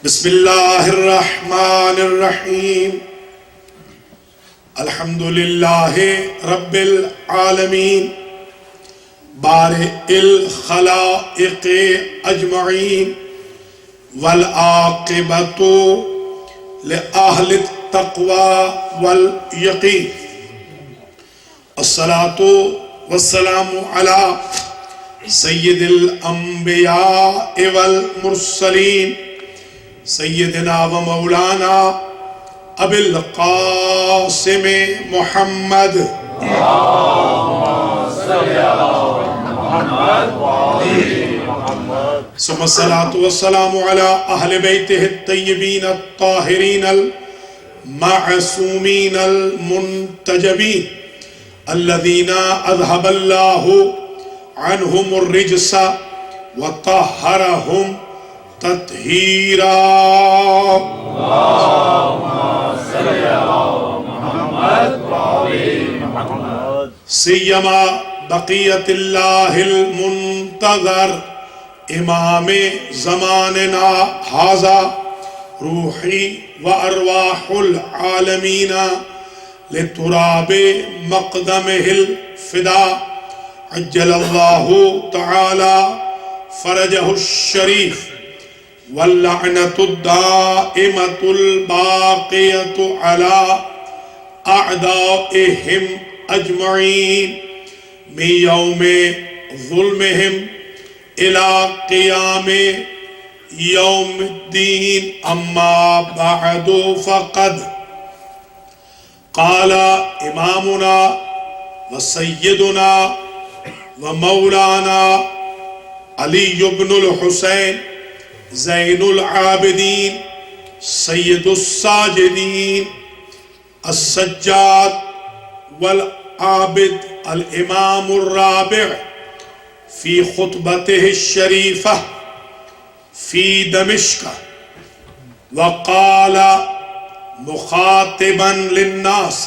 بسم اللہ الرحمن الرحیم الحمد للہ رب العالمین بارئ الخلائق اجمعین والعاقبۃ لأہل التقوی والیقین الصلاۃ والسلام علی سید الانبیاء والمرسلین سیدنا و مولانا ابی القاسم محمد ثم الصلاة والسلام على اہل بیتہ الطیبین الطاہرین المعصومین المنتجبین الذین اذهب اللہ عنہم الرجس وطہرہم تطہیرا اللہم صلی علی محمد سیما بقیت اللہ المنتظر امام زماننا ھذا روحی و ارواح العالمین لتراب مقدمہ الفدا عجل اللہ تعالی فرجہ الشریف واللعنة الدائمة الباقية على أعدائهم أجمعين من يوم ظلمهم إلى قيام يوم الدين أما بعد فقد قال إمامنا وسيدنا ومولانا علي بن الحسين زین العابدین سید الساجدین السجاد والعابد الامام الرابع فی خطبتہ الشریفہ فی دمشق وقال مخاطبا للناس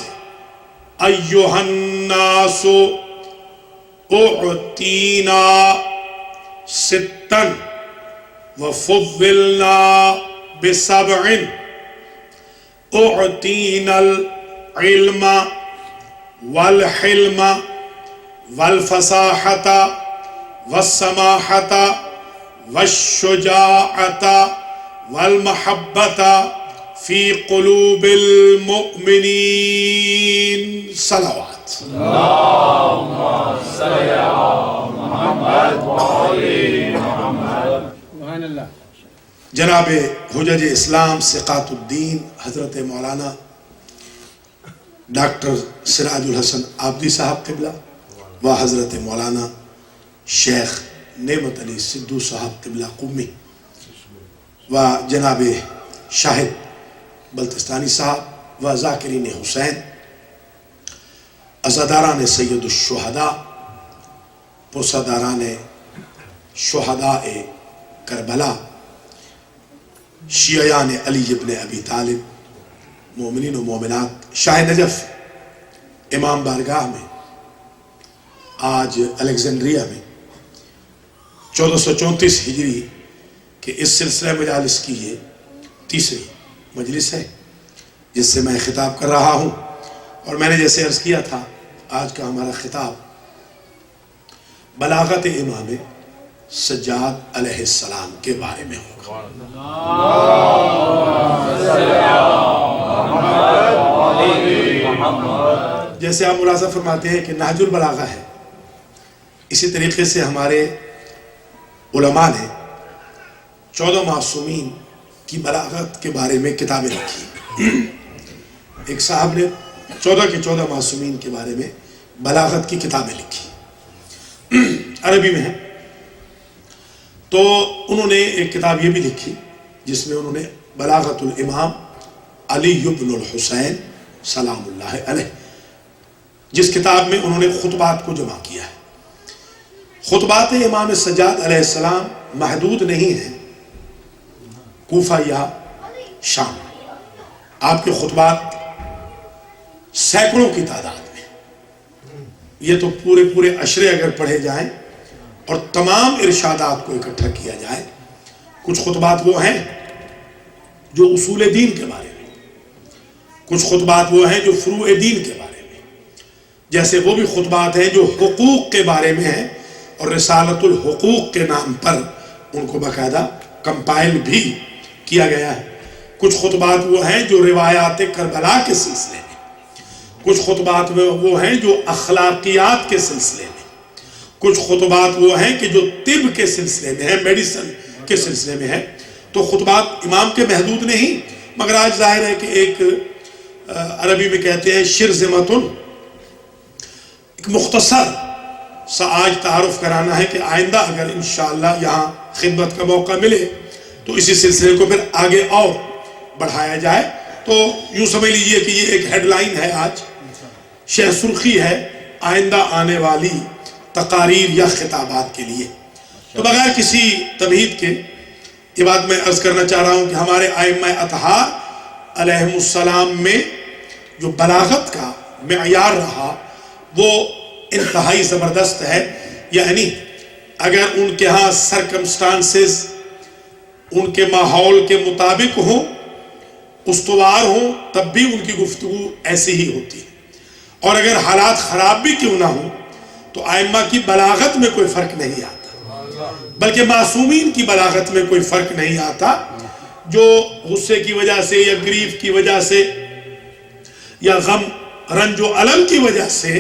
ایہا الناس اعطینا ستا وفضلنا بسبع اعطینا العلم والحلم والفصاحة والسماحة والشجاعة والمحبة في قلوب المؤمنين صلوات اللهم صل على محمد وعلى محمد. جناب حجج اسلام ثقات الدین حضرت مولانا ڈاکٹر سراج الحسن عابدی صاحب قبلہ و حضرت مولانا شیخ نعمت علی صدو صاحب قبلہ قمی و جناب شاہد بلتستانی صاحب و ذاکرین حسین عزاداران سید الشہداء پرسداران شہداء کربلا شیعیان علی ابن ابی طالب مومنین و مومنات شاہ نجف امام بارگاہ میں آج الیگزینڈریا میں 1434 ہجری کے اس سلسلہ مجالس کی یہ تیسری مجلس ہے جس سے میں خطاب کر رہا ہوں اور میں نے جیسے عرض کیا تھا آج کا ہمارا خطاب بلاغت امام سجاد علیہ السلام کے بارے میں ہوگا. جیسے آپ ملاحظہ فرماتے ہیں کہ نہج البلاغہ ہے، اسی طریقے سے ہمارے علماء نے 14 معصومین کی بلاغت کے بارے میں کتابیں لکھی. ایک صاحب نے 14 کے 14 معصومین کے بارے میں بلاغت کی کتابیں لکھی، عربی میں ہیں. تو انہوں نے ایک کتاب یہ بھی لکھی جس میں انہوں نے بلاغت الامام علی بن الحسین سلام اللہ علیہ، جس کتاب میں انہوں نے خطبات کو جمع کیا ہے. خطبات امام سجاد علیہ السلام محدود نہیں ہیں کوفہ یا شام. آپ کے خطبات سینکڑوں کی تعداد میں، یہ تو پورے عشرے اگر پڑھے جائیں اور تمام ارشادات کو اکٹھا کیا جائے. کچھ خطبات وہ ہیں جو اصول دین کے بارے میں، کچھ خطبات وہ ہیں جو فروع دین کے بارے میں، جیسے وہ بھی خطبات ہیں جو حقوق کے بارے میں ہیں اور رسالت الحقوق کے نام پر ان کو باقاعدہ کمپائل بھی کیا گیا ہے۔ کچھ خطبات وہ ہیں جو روایات کربلا کے سلسلے میں، کچھ خطبات وہ ہیں جو اخلاقیات کے سلسلے میں، کچھ خطبات وہ ہیں کہ جو طب کے سلسلے میں ہیں، میڈیسن کے سلسلے میں ہیں۔ تو خطبات امام کے محدود نہیں، مگر آج ظاہر ہے کہ ایک عربی میں کہتے ہیں شرزمتن، ایک مختصر سا آج تعارف کرانا ہے کہ آئندہ اگر انشاءاللہ یہاں خدمت کا موقع ملے تو اسی سلسلے کو پھر آگے اور بڑھایا جائے۔ تو یوں سمجھ لیجئے کہ یہ ایک ہیڈ لائن ہے، آج شہ سرخی ہے آئندہ آنے والی تقاریر یا خطابات کے لیے۔ تو بغیر کسی تمہید کے یہ بات میں عرض کرنا چاہ رہا ہوں کہ ہمارے ائمہ اطہار علیہم السلام میں جو بلاغت کا معیار رہا وہ انتہائی زبردست ہے۔ یعنی اگر ان کے ہاں سرکمسٹانسز ان کے ماحول کے مطابق ہوں، استوار ہوں، تب بھی ان کی گفتگو ایسی ہی ہوتی ہے، اور اگر حالات خراب بھی کیوں نہ ہوں تو ائمہ کی بلاغت میں کوئی فرق نہیں آتا، بلکہ معصومین کی بلاغت میں کوئی فرق نہیں آتا، جو غصے کی وجہ سے یا گریف کی وجہ سے یا غم رنج و الم کی وجہ سے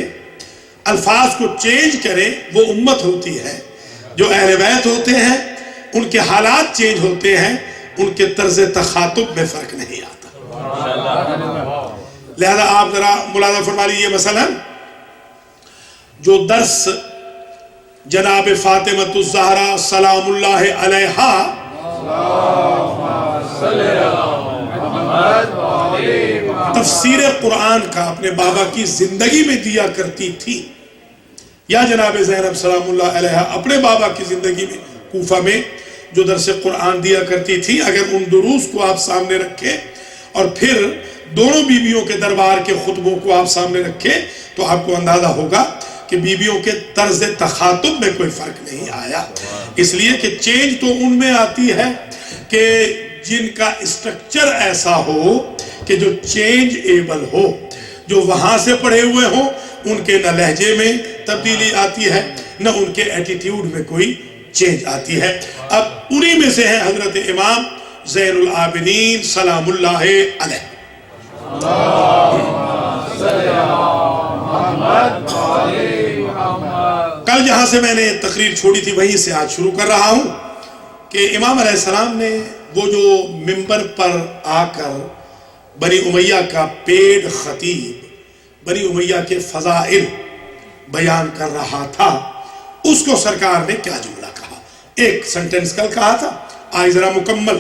الفاظ کو چینج کریں وہ امت ہوتی ہے۔ جو اہل بیت ہوتے ہیں ان کے حالات چینج ہوتے ہیں، ان کے طرز تخاطب میں فرق نہیں آتا۔ لہذا آپ ذرا ملاحظہ فرما لیجیے، مثلا جو درس جناب فاطمہ الزہرا سلام اللہ علیہا تفسیر قرآن کا اپنے بابا کی زندگی میں دیا کرتی تھی، یا جناب زینب سلام اللہ علیہا اپنے بابا کی زندگی میں کوفہ میں جو درس قرآن دیا کرتی تھی، اگر ان دروس کو آپ سامنے رکھیں اور پھر دونوں بیویوں کے دربار کے خطبوں کو آپ سامنے رکھیں تو آپ کو اندازہ ہوگا کہ بیویوں کے طرز تخاطب میں کوئی فرق نہیں آیا، اس لیے کہ چینج تو ان میں آتی ہے کہ جن کا اسٹرکچر ایسا ہو کہ جو چینج ایبل ہو، جو وہاں سے پڑھے ہوئے ہوں، ان کے نہ لہجے میں تبدیلی آتی ہے نہ ان کے ایٹیٹیوڈ میں کوئی چینج آتی ہے۔ اب انہی میں سے ہیں حضرت امام زین العابدین سلام اللہ علیہ۔ کل جہاں سے میں نے تقریر چھوڑی تھی وہیں سے آج شروع کر رہا ہوں کہ امام علیہ السلام نے وہ جو منبر پر آ کر بنی امیہ کا پیڈ خطیب بنی امیہ کے فضائل بیان کر رہا تھا، اس کو سرکار نے کیا جملہ کہا، ایک سنٹنس کل کہا تھا، آج ذرا مکمل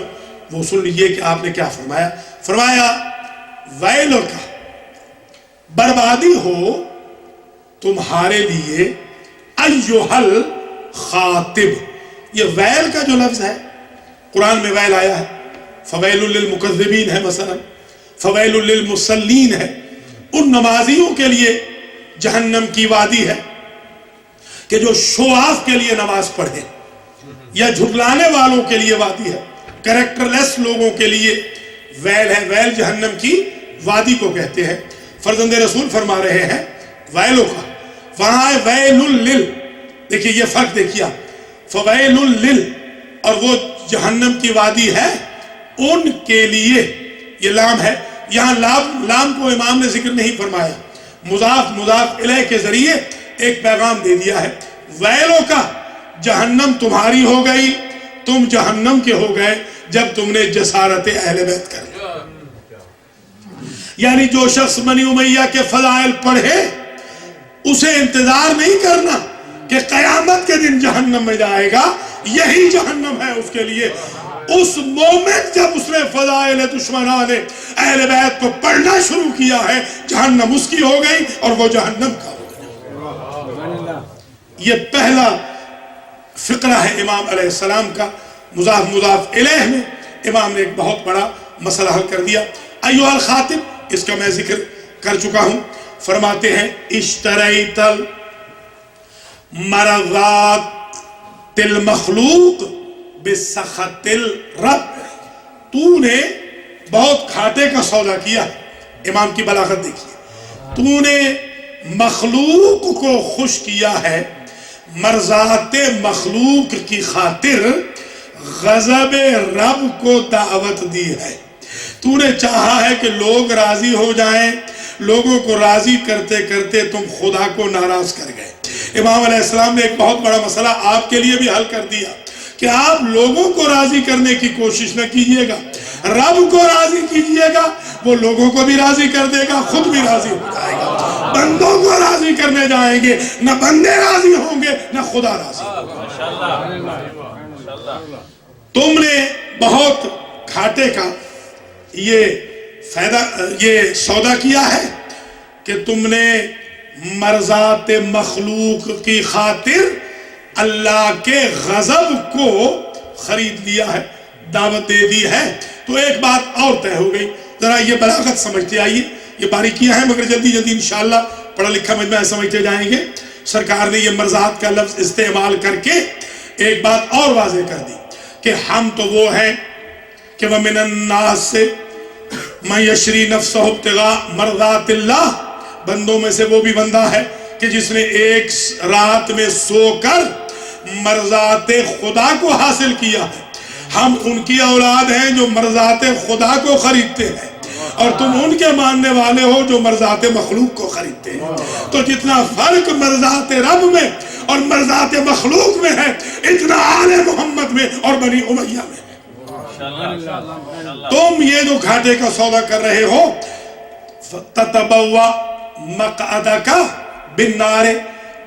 وہ سن لیجئے کہ آپ نے کیا فرمایا۔ فرمایا ویل کا بربادی ہو تمہارے لیے ایہل خاطب، یہ ویل کا جو لفظ ہے قرآن میں ویل آیا ہے، فویل للمکذبین ہے، مثلا فویل للمصلین ہے، ان نمازیوں کے لیے جہنم کی وادی ہے کہ جو شو آف کے لیے نماز پڑھے، یا جھٹلانے والوں کے لیے وادی ہے، کریکٹر لیس لوگوں کے لیے ویل ہے۔ ویل جہنم کی وادی کو کہتے ہیں۔ فرزند رسول فرما رہے ہیں ویلوں کا، وہاں ہے ویل لل، دیکھیے یہ فرق دیکھیا، فویل لل اور وہ جہنم کی وادی ہے ان کے لیے، یہ لام ہے، یہاں لام کو امام نے ذکر نہیں فرمایا، مضاف الیہ کے ذریعے ایک پیغام دے دیا ہے، ویلوں کا جہنم تمہاری ہو گئی، تم جہنم کے ہو گئے جب تم نے جسارت اہل بیت کر لی۔ یعنی جو شخص بنی امیہ کے فضائل پڑھے اسے انتظار نہیں کرنا کہ قیامت کے دن جہنم میں جائے گا، یہی جہنم ہے اس کے لیے۔ اس مومنٹ جب اس نے فضائل دشمنان اہل بیت کو پڑھنا شروع کیا ہے، جہنم اس کی ہو گئی اور وہ جہنم کا ہو گیا۔ یہ پہلا فقرہ ہے امام علیہ السلام کا، مضاف الیہ میں امام نے ایک بہت بڑا مسئلہ حل کر دیا۔ ایھا الخاطب، اس کا میں ذکر کر چکا ہوں، فرماتے ہیں اشتریت مرضات المخلوق بسخط الرب، تو نے بہت گھاٹے کا سودا کیا. امام کی بلاغت دیکھیے. تو نے مخلوق کو خوش کیا ہے، مرضات مخلوق کی خاطر غضب رب کو دعوت دی ہے. تو نے چاہا ہے کہ لوگ راضی ہو جائیں، لوگوں کو راضی کرتے کرتے تم خدا کو ناراض کر گئے. امام علیہ السلام نے ایک بہت بڑا مسئلہ آپ کے لیے بھی حل کر دیا کہ آپ لوگوں کو راضی کرنے کی کوشش نہ کیجئے گا، رب کو راضی کیجئے گا، وہ لوگوں کو بھی راضی کر دے گا، خود بھی راضی ہو جائے گا. بندوں کو راضی کرنے جائیں گے، نہ بندے راضی ہوں گے نہ خدا راضی ہوگا. تم نے بہت گھاٹے کا یہ سودا کیا ہے کہ تم نے مرضات مخلوق کی خاطر اللہ کے غضب کو خرید لیا ہے، دعوت دے دی ہے. تو ایک بات اور طے ہو گئی. ذرا یہ بلاغت سمجھتے آئیے، یہ باریکیاں ہیں مگر جلدی جلدی انشاءاللہ پڑھا لکھا مجمع سمجھتے جائیں گے. سرکار نے یہ مرضات کا لفظ استعمال کر کے ایک بات اور واضح کر دی کہ ہم تو وہ ہیں کہ وَمِنَ النَّاسِ سے مَن يَشْرِي نَفْسَهُ ابْتِغَاءَ مَرْضَاتِ اللَّهِ، بندوں میں سے وہ بھی بندہ ہے کہ جس نے ایک رات میں سو کر مرضات خدا کو حاصل کیا ہے. ہم ان کی اولاد ہیں جو مرضات خدا کو خریدتے ہیں، اور تم ان کے ماننے والے ہو جو مرضات مخلوق کو خریدتے ہیں. تو جتنا فرق مرضات رب میں اور مرضات مخلوق میں ہے، اتنا آل محمد میں اور بنی امیہ میں ہے. تم یہ جو گھاٹے کا سودا کر رہے ہو، تتبوا مقعدک بالنار،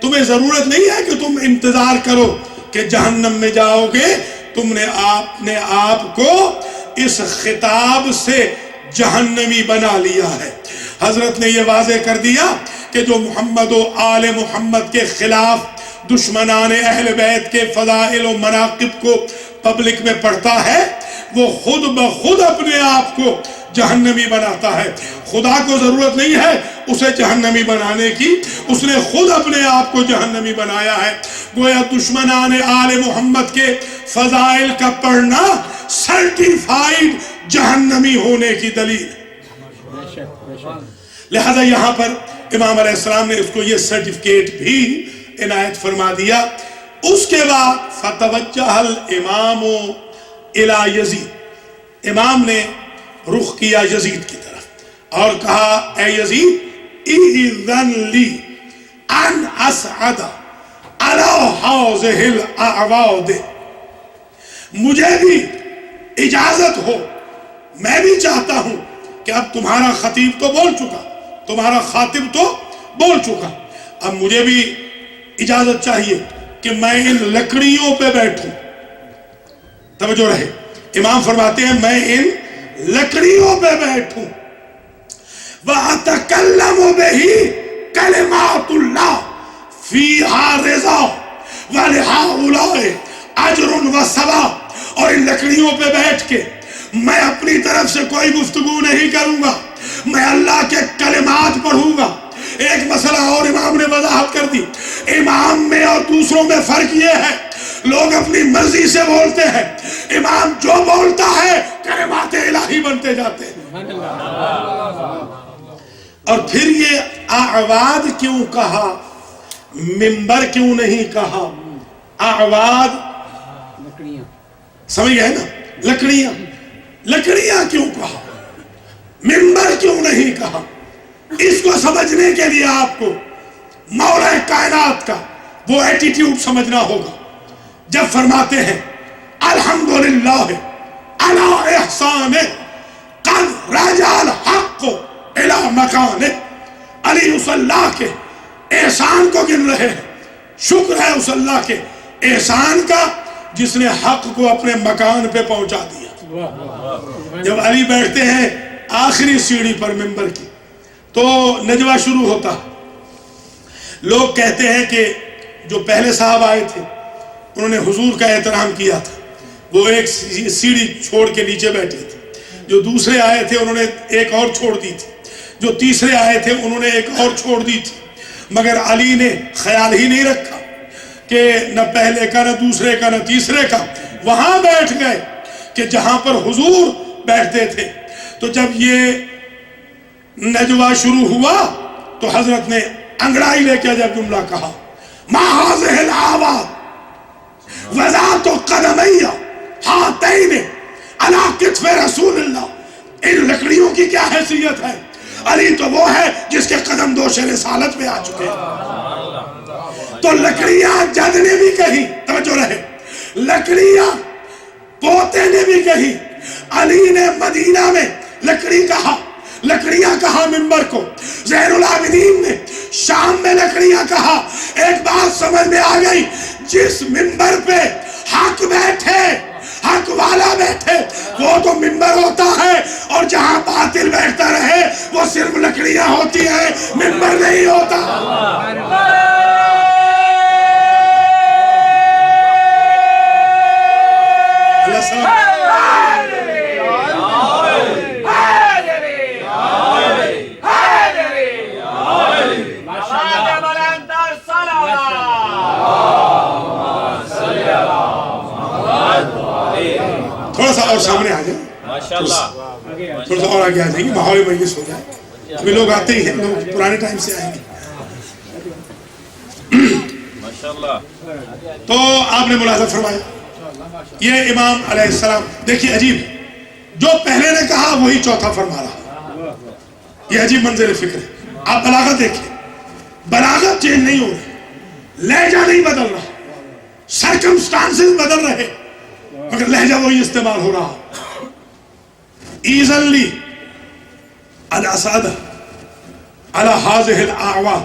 تمہیں ضرورت نہیں ہے کہ تم انتظار کرو کہ جہنم میں جاؤ گے. تم نے آپ کو اس خطاب سے جہنمی بنا لیا ہے. حضرت نے یہ واضح کر دیا کہ جو محمد و آل محمد کے خلاف دشمنان اہل بیت کے فضائل و مناقب کو پبلک میں پڑھتا ہے، وہ خود بخود اپنے آپ کو جہنمی بناتا ہے. خدا کو ضرورت نہیں ہے اسے جہنمی بنانے کی، اس نے خود اپنے آپ کو جہنمی بنایا ہے. گویا دشمنان آل محمد کے فضائل کا پڑھنا سرٹیفائیڈ جہنمی ہونے کی دلیل. لہذا یہاں پر امام علیہ السلام نے اس کو یہ سرٹیفکیٹ بھی عنایت فرما دیا. اس کے بعد فتوجہ الامام الی یزید، امام نے رخ کیا یزید کی طرف اور کہا اے یزید اذن لی ان اسعد علی حوضہ الاعواد، مجھے بھی اجازت ہو، میں بھی چاہتا ہوں کہ اب تمہارا خطیب تو بول چکا، تمہارا خاطب تو بول چکا، اب مجھے بھی اجازت چاہیے کہ میں ان لکڑیوں پہ بیٹھوں. توجہ رہے، امام فرماتے ہیں میں ان لکڑیوں پہ بیٹھوں. وَأَتَكَلَّمُ بِهِ كَلِمَاتُ اللَّهِ فِيهَا رِضَا وَلِهَٰؤُلَاءِ أَجْرٌ وَثَوَابٌ، اور ان لکڑیوں پہ بیٹھ کے میں اپنی طرف سے کوئی گفتگو نہیں کروں گا، میں اللہ کے کلمات پڑھوں گا. ایک مسئلہ اور امام نے وضاحت کر دی. امام میں اور دوسروں میں فرق یہ ہے، لوگ اپنی مرضی سے بولتے ہیں، امام جو بولتا ہے کلمات الہی بنتے جاتے ہیں. اور پھر یہ اعواد کیوں کہا، منبر کیوں نہیں کہا؟ اعواد سمجھ گئے نا، لکڑیاں، لکڑیاں کیوں کہا، منبر کیوں نہیں کہا؟ اس کو سمجھنے کے لیے آپ کو مولا کائنات کا وہ ایٹیٹیوڈ سمجھنا ہوگا جب فرماتے ہیں الحمدللہ علی احسان قد رجع الحق الی مکان. علی اس اللہ کے احسان کو گن رہے ہیں. شکر ہے اس اللہ کے احسان کا جس نے حق کو اپنے مکان پہ پہنچا دیا. جب علی بیٹھتے ہیں آخری سیڑھی پر منبر کی تو نجوہ شروع ہوتا. لوگ کہتے ہیں کہ جو پہلے صاحب آئے تھے انہوں نے حضور کا احترام کیا تھا، وہ ایک سیڑھی چھوڑ کے نیچے بیٹھے تھے. جو دوسرے آئے تھے انہوں نے ایک اور چھوڑ دی تھی، جو تیسرے آئے تھے انہوں نے ایک اور چھوڑ دی تھی. مگر علی نے خیال ہی نہیں رکھا کہ نہ پہلے کا نہ دوسرے کا نہ تیسرے کا، وہاں بیٹھ گئے کہ جہاں پر حضور بیٹھتے تھے. تو جب یہ نجوا شروع ہوا تو حضرت نے انگڑائی لے کے جب جملہ کہا ما هذه الآوات وذات قدمی ہاتین علی کتف رسول اللہ. ان لکڑیوں کی کیا حیثیت ہے؟ علی تو وہ ہے جس کے قدم دوش رسالت میں آ چکے ہیں. تو لکڑیاں جد نے بھی کہی، توجہ رہے، لکڑیاں پوتے نے بھی کہی. علی نے مدینہ میں لکڑی کہا، لکڑیاں کہا ممبر کو. زین العابدین نے شام میں لکڑیاں کہا. ایک بات سمجھ میں آ گئی، جس ممبر پہ حق بیٹھے، حق والا بیٹھے، وہ تو ممبر ہوتا ہے، اور جہاں باطل بیٹھتا رہے وہ صرف لکڑیاں ہوتی ہیں، ممبر نہیں ہوتا. تھوڑا سا اور سامنے آ جائیں، تھوڑا سا اور آگے آ جائیں گے، ماحول مجلس ہو جائے. ابھی لوگ آتے ہی ہیں، لوگ پرانے ٹائم سے آئیں گے. تو آپ نے ملاحظہ فرمایا یہ امام علیہ السلام، دیکھیے عجیب، جو پہلے نے کہا وہی چوتھا فرما رہا. یہ عجیب منظر فکر ہے. آپ بلاغت دیکھیں، بلاغت چینج نہیں ہو رہی، لہجہ نہیں بدل رہا، سرکمسٹانسز بدل رہے، مگر لہجہ وہی استعمال ہو رہا. ایزن لی الاسادہ علی ہذہ الاعوا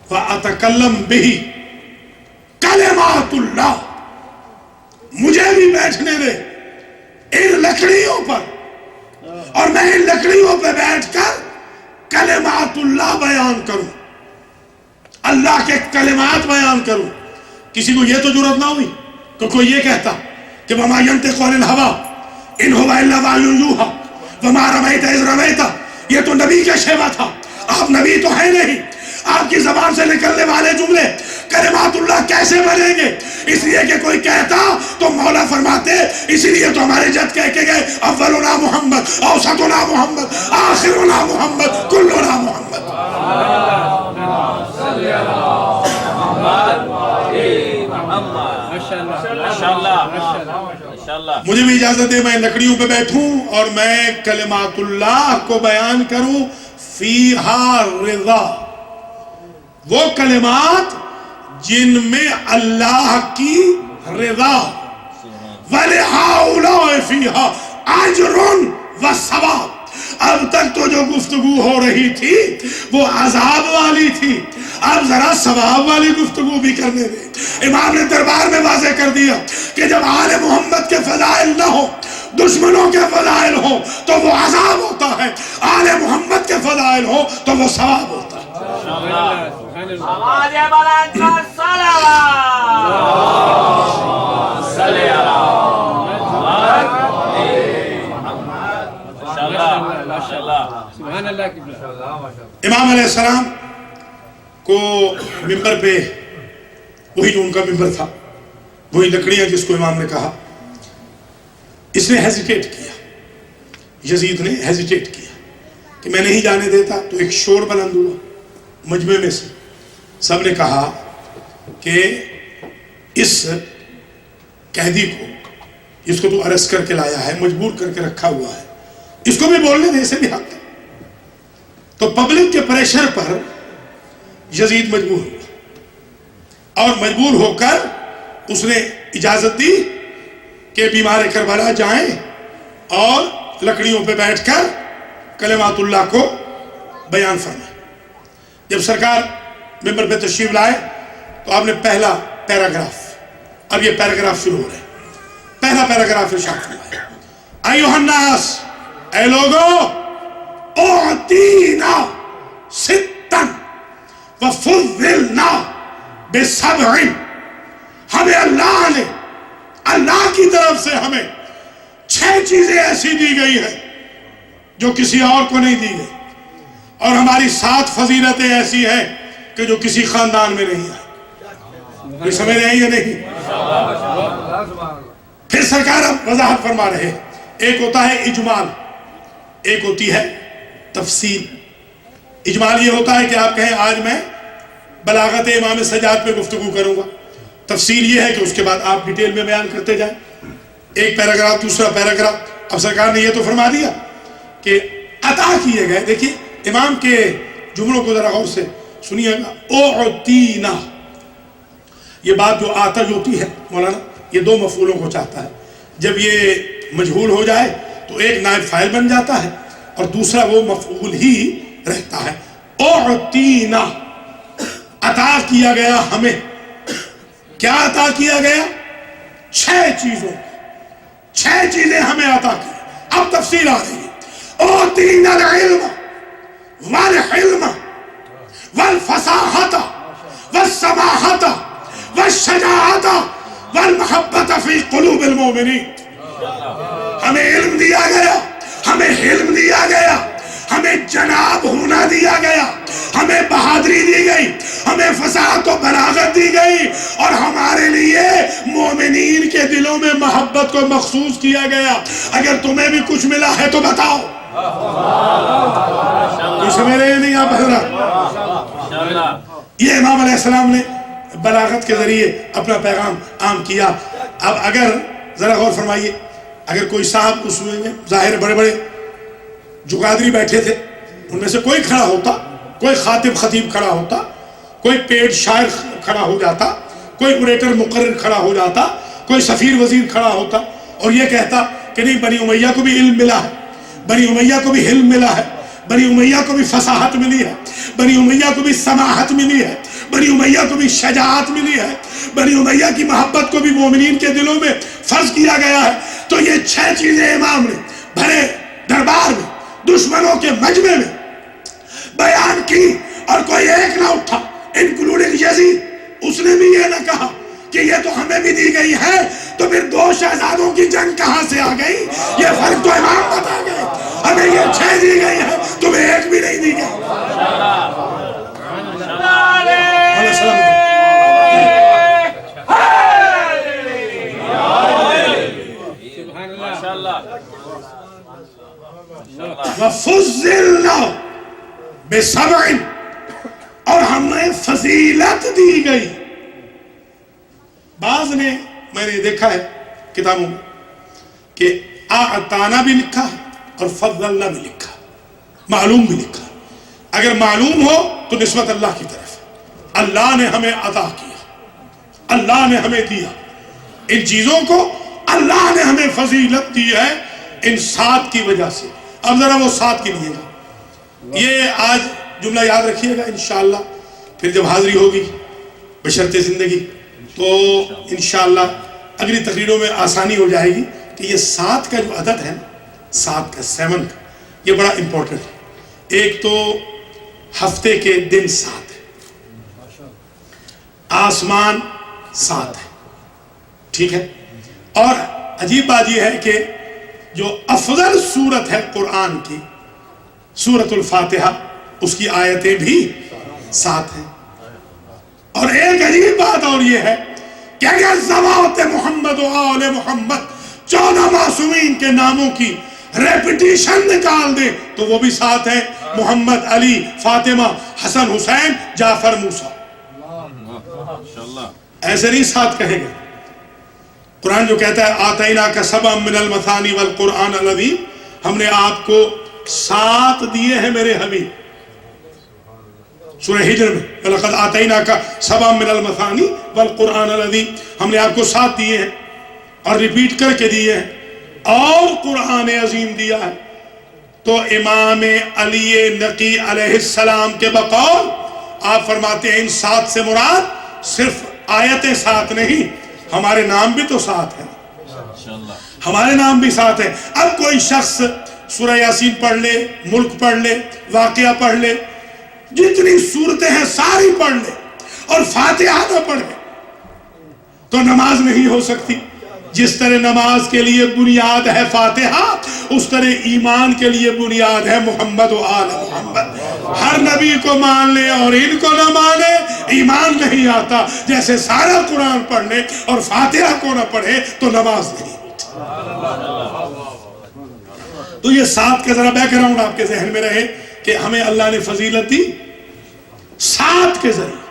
فاتکلم بہی کلمات اللہ. مجھے بھی بیٹھنے دے ان لکڑیوں پر، اور میں ان لکڑیوں پہ بیٹھ کر کلمات اللہ بیان کروں، اللہ کے کلمات بیان کروں. کسی کو یہ تو جرأت نہ ہوئی کہ کوئی یہ کہتا کہ وما ينطق عن الهوى ان هو الا وحی یوحى وما رمیت اذ رمیت. یہ تو نبی کا شیوا تھا، آپ نبی تو ہے نہیں. آپ کی زبان سے نکلنے والے جملے کلمات اللہ کیسے بنیں گے؟ اس لیے کہ کوئی کہتا تو مولا فرماتے اسی لیے تو ہمارے جد کہہ کے گئے اولنا محمد، اوسطنا محمد، آخرنا محمد، کلنا محمد. مجھے بھی اجازت دے میں لکڑیوں پہ بیٹھوں اور میں کلمات اللہ کو بیان کروں. فیہا رضا، وہ کلمات جن میں اللہ کی رضا. وَلِهَٰؤُلَاءِ فِيهَا أَجْرٌ وَثَوَابٌ. اب تک تو جو گفتگو ہو رہی تھی وہ عذاب والی تھی، اب ذرا ثواب والی گفتگو بھی کرنے دیں. امام نے دربار میں واضح کر دیا کہ جب آل محمد کے فضائل نہ ہو، دشمنوں کے فضائل ہو تو وہ عذاب ہوتا ہے، آل محمد کے فضائل ہو تو وہ ثواب ہوتا ہے. امام علیہ السلام کو ممبر پہ وہی جو ان کا ممبر تھا، وہی لکڑیاں جس کو امام نے کہا، اس نے ہیزیٹیٹ کیا. یزید نے ہیزیٹیٹ کیا کہ میں نہیں جانے دیتا. تو ایک شور بلند ہوا مجمع میں سے، سب نے کہا کہ اس قیدی کو، جس کو تو ارسٹ کر کے لایا ہے، مجبور کر کے رکھا ہوا ہے، اس کو بھی بولنے دے، اسے بھی حق ہے. تو پبلک کے پریشر پر یزید مجبور ہوا، اور مجبور ہو کر اس نے اجازت دی کہ بیمار کربلا جائیں اور لکڑیوں پہ بیٹھ کر کلمات اللہ کو بیان فرمائیں. جب سرکار ممبر پہ تشریف لائے تو آپ نے پہلا پیراگراف، اب یہ پیراگراف شروع ہو رہے ہیں. پہلا پیراگراف ارشاد فرمایا، ایھا الناس، اے لوگو، اعطینا ستا وفضلنا بسبع. ہمیں اللہ نے، اللہ کی طرف سے ہمیں 6 چیزیں ایسی دی گئی ہیں جو کسی اور کو نہیں دی گئی، اور ہماری 7 فضیلتیں ایسی ہیں کہ جو کسی خاندان میں نہیں آئی. یہ سمجھ رہے ہیں یا نہیں؟ پھر سرکار اب وضاحت فرما رہے ہیں. ایک ہوتا ہے اجمال، ایک ہوتی ہے تفصیل. اجمال یہ ہوتا ہے کہ آپ کہیں آج میں بلاغت امام سجاد پہ گفتگو کروں گا. تفصیل یہ ہے کہ اس کے بعد آپ ڈیٹیل میں بیان کرتے جائیں، ایک پیراگراف دوسرا پیراگراف. اب سرکار نے یہ تو فرما دیا کہ عطا کیے گئے. دیکھیے امام کے جملوں کو ذرا غور سے سنیے گا. اعطینا، یہ بات جو آتا ہوتی ہے مولانا، یہ دو مفعولوں کو چاہتا ہے. جب یہ مجہول ہو جائے تو ایک نائب فاعل بن جاتا ہے اور دوسرا وہ مفعول ہی رہتا ہے. اعطینا، عطا کیا گیا ہمیں. کیا عطا کیا گیا؟ 6 چیزوں، 6 چیزیں ہمیں عطا کی. اب تفصیل آ رہی ہے. اعطینا العلم والحلم والفصاحت والسماحت والشجاعت والمحبت فی قلوب المؤمنین. ہمیں علم دیا گیا، ہمیں حلم دیا گیا، ہمیں جناب ہونا دیا گیا، ہمیں بہادری دی گئی، ہمیں فصاحت و بلاغت دی گئی، اور ہمارے لیے مومنین کے دلوں میں محبت کو مخصوص کیا گیا. اگر تمہیں بھی کچھ ملا ہے تو بتاؤ. کچھ میرے نہیں آپ حضرات. یہ امام علیہ السلام نے بلاغت کے ذریعے اپنا پیغام عام کیا. اب اگر ذرا غور فرمائیے، اگر کوئی صاحب اس میں ظاہر بڑے بڑے جو قادری بیٹھے تھے ان میں سے کوئی کھڑا ہوتا، کوئی خاطب خطیب کھڑا ہوتا، کوئی پیٹ شاعر کھڑا ہو جاتا، کوئی اوریٹر مقرر کھڑا ہو جاتا، کوئی سفیر وزیر کھڑا ہوتا اور یہ کہتا کہ نہیں، بنی امیہ کو بھی علم ملا ہے، بنی امیہ کو بھی حلم ملا ہے، بنی امیہ کو بھی فصاحت ملی ہے، بنی امیہ کو بھی سماحت ملی ہے، بنی امیہ کو بھی شجاعت ملی ہے، بنی امیہ کی محبت کو بھی مومنین کے دلوں میں فرض کیا گیا ہے. تو یہ 6 چیزیں امام نے بھرے دربار میں دشمنوں کے مجمع میں بیان کی اور کوئی ایک نہ اٹھا، انکلوڈنگ یزید. اس نے بھی یہ نہ کہا کہ یہ تو ہمیں بھی دی گئی ہے، تو پھر 2 شہزادوں کی جنگ کہاں سے آ گئی؟ یہ فرق تو امام بتا گئے. ہمیں یہ 6 دی گئی ہے، تمہیں ایک بھی نہیں دی گئی. وَفُضِّلْنَا بِسَبْعٍ، اور ہمیں فضیلت دی گئی. بعض نے، میں نے دیکھا ہے کتابوں میں کہ اعطانا بھی لکھا ہے اور فضلنا بھی لکھا، معلوم بھی لکھا. اگر معلوم ہو تو نسبت اللہ کی طرف، اللہ نے ہمیں عطا کیا، اللہ نے ہمیں دیا ان چیزوں کو، اللہ نے ہمیں فضیلت دی ہے ان 7 کی وجہ سے. اب ذرا وہ 7 کی لیے گا، یہ آج جملہ یاد رکھیے گا انشاءاللہ. پھر جب حاضری ہوگی بشرط زندگی تو انشاءاللہ اگلی تقریروں میں آسانی ہو جائے گی کہ یہ 7 کا جو عدد ہے، 7 کا 7 کا، یہ بڑا امپورٹنٹ ہے. ایک تو ہفتے کے دن 7 ہے، آسمان 7 ہے، ٹھیک ہے. اور عجیب بات یہ ہے کہ جو افضل سورت ہے قرآن کی، سورۃ الفاتحہ، اس کی آیتیں بھی 7 ہیں. اور ایک عجیب بات اور یہ ہے کہ اگر ذوات محمد و آل محمد 14 معصومین کے ناموں کی ریپیٹیشن نکال دیں تو وہ بھی 7 ہیں. محمد، علی، فاطمہ، حسن، حسین، جعفر، موسیٰ. ایسے نہیں 7 کہے گا. قرآن جو کہتا ہے آتیناک سبعا من المثانی والقرآن العظیم، ہم نے آپ کو 7 دیے ہیں میرے حبیب. سورہ ہجر میں وَلَقَدْ آتَيْنَاكَ سَبْعًا مِنَ الْمَثَانِي وَالْقُرْآنَ الْعَظِيمِ، ہم نے آپ کو 7 دیے ہیں اور ریپیٹ کر کے دیے ہیں اور قرآن عظیم دیا ہے. تو امام علی نقی علیہ السلام کے بقول آپ فرماتے ہیں ان 7 سے مراد صرف آیتیں 7 نہیں، ہمارے نام بھی تو 7 ہیں، ہمارے نام بھی 7 ہیں. اب کوئی شخص سورہ یاسین پڑھ لے، ملک پڑھ لے، واقعہ پڑھ لے، جتنی صورتیں ہیں ساری پڑھ لے اور فاتحہ نہ پڑھے تو نماز نہیں ہو سکتی. جس طرح نماز کے لیے بنیاد ہے فاتحہ، اس طرح ایمان کے لیے بنیاد ہے محمد و آل محمد. ہر نبی کو مان لے اور ان کو نہ مانے، ایمان نہیں آتا. جیسے سارا قرآن پڑھ لے اور فاتحہ کو نہ پڑھے تو نماز نہیں. تو یہ 7 کے ذرا بیک گراؤنڈ آپ کے ذہن میں رہے کہ ہمیں اللہ نے فضیلت دی 7 کے ذریعے.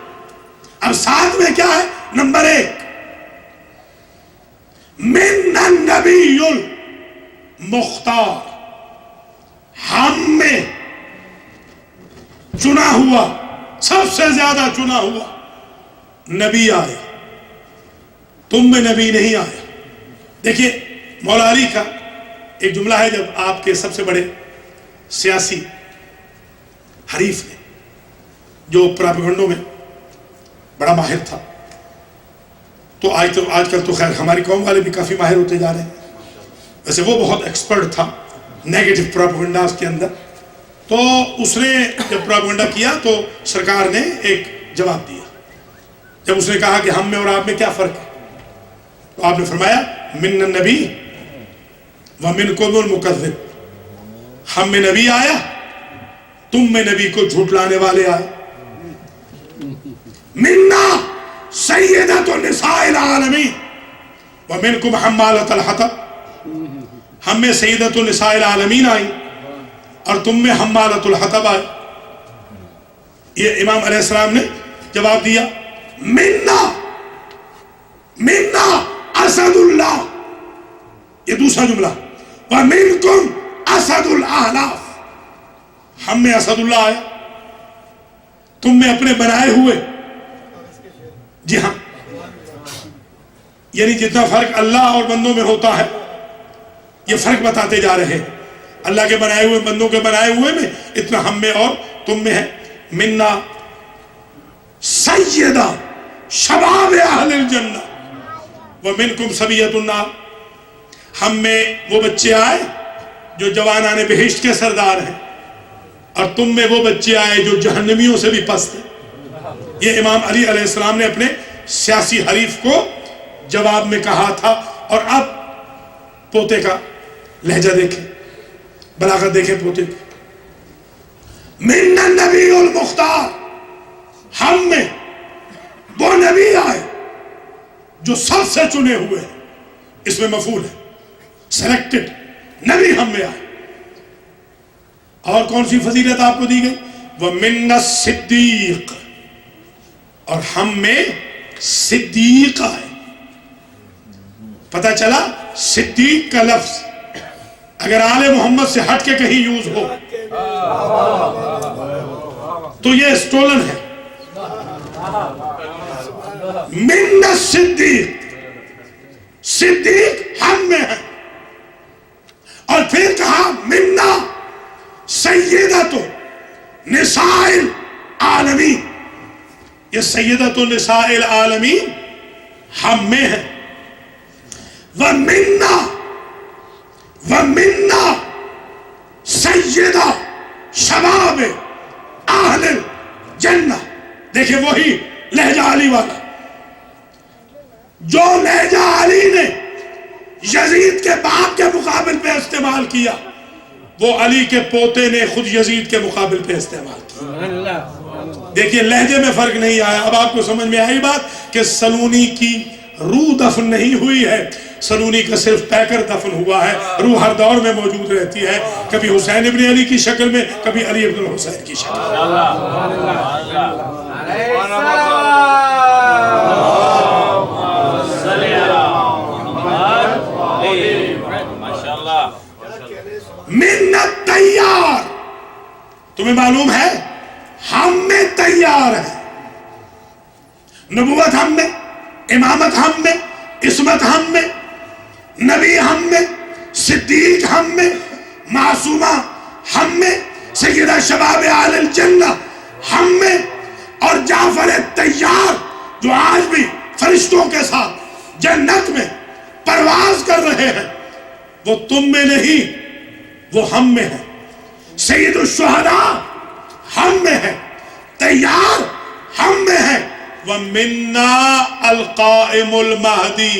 اب 7 میں کیا ہے؟ نمبر 1 من النبی المختار، ہم میں چنا ہوا، سب سے زیادہ چنا ہوا نبی آئے، تم میں نبی نہیں آیا. دیکھیے مولا علی کا ایک جملہ ہے، جب آپ کے سب سے بڑے سیاسی حریف نے جو پراپیگنڈوں میں بڑا ماہر تھا، تو آج کل تو خیر ہماری قوم والے بھی کافی ماہر ہوتے جا رہے ہیں، ویسے وہ بہت ایکسپرٹ تھا نیگیٹو پراپیگنڈاز کے اندر. تو اس نے جب پراپیگنڈا کیا تو سرکار نے ایک جواب دیا. جب اس نے کہا کہ ہم میں اور آپ میں کیا فرق ہے، تو آپ نے فرمایا من النبی ومنکم المکذب، ہم میں نبی آیا، تم میں نبی کو جھٹلانے والے آئے. منا سیدۃ النساء العالمین ومنکم حمالۃ الحطب، ہم میں سیدۃ النساء العالمین آئی اور تم میں حمالۃ الحطب آئی. یہ امام علیہ السلام نے جواب دیا منا اسد اللہ، یہ دوسرا جملہ، ومنکم اسد الاحلاف، ہم میں اسد اللہ آیا، تم میں اپنے بنائے ہوئے. جی ہاں، یعنی جتنا فرق اللہ اور بندوں میں ہوتا ہے یہ فرق بتاتے جا رہے ہیں. اللہ کے بنائے ہوئے بندوں کے بنائے ہوئے میں اتنا ہم میں اور تم میں ہے. منا سیدہ شباب اہل الجنہ ومنکم صبیۃ النار، ہم میں وہ بچے آئے جو جوانان بہشت کے سردار ہیں اور تم میں وہ بچے آئے جو جہنمیوں سے بھی پست ہیں. یہ امام علی علیہ السلام نے اپنے سیاسی حریف کو جواب میں کہا تھا. اور اب پوتے کا لہجہ دیکھیں، بلاغت دیکھیں پوتے کی. من النبی المختار، ہم میں وہ نبی آئے جو سب سے چنے ہوئے ہیں، اس میں مفعول ہے، سلیکٹڈ نبی ہم میں آئے. اور کون سی فضیلت آپ کو دی گئی؟ وَمِنَّ الصِّدِّيقِ، اور ہم میں صدیق آئے. پتہ چلا صدیق کا لفظ اگر آل محمد سے ہٹ کے کہیں یوز ہو تو یہ اسٹولن ہے. من الصدیق، صدیق ہم میں ہے. اور پھر کہا منا سیدۃ نساء العالمین، یہ سیدۃ نساء العالمین ہم میں ہے. وَمِنَّا سیدہ شباب اہل الجنہ. دیکھیں وہی لہجہ علی والا، جو لہجہ علی نے یزید کے باپ کے مقابل پہ استعمال کیا، وہ علی کے پوتے نے خود یزید کے مقابل پہ استعمال کیا. دیکھیے لہجے میں فرق نہیں آیا. اب آپ کو سمجھ میں آئی بات کہ سلونی کی روح دفن نہیں ہوئی ہے، سلونی کا صرف پیکر دفن ہوا ہے. روح ہر دور میں موجود رہتی ہے، کبھی حسین ابن علی کی شکل میں، کبھی علی ابن الحسین کی شکل میں. من التیار، تمہیں معلوم ہے ہم میں تیار ہے. نبوت ہم میں، امامت ہم میں، عصمت ہم میں، نبی ہم میں، صدیق ہم میں، معصومہ ہم میں، سیدہ شباب اہل الجنہ ہم میں، اور جعفر تیار جو آج بھی فرشتوں کے ساتھ جنت میں پرواز کر رہے ہیں، وہ تم میں نہیں، وہ ہم میں ہے. سید الشہداء ہم میں ہے، تیار ہم میں ہے. وَمِنَّا الْقَائِمُ الْمَهْدِي،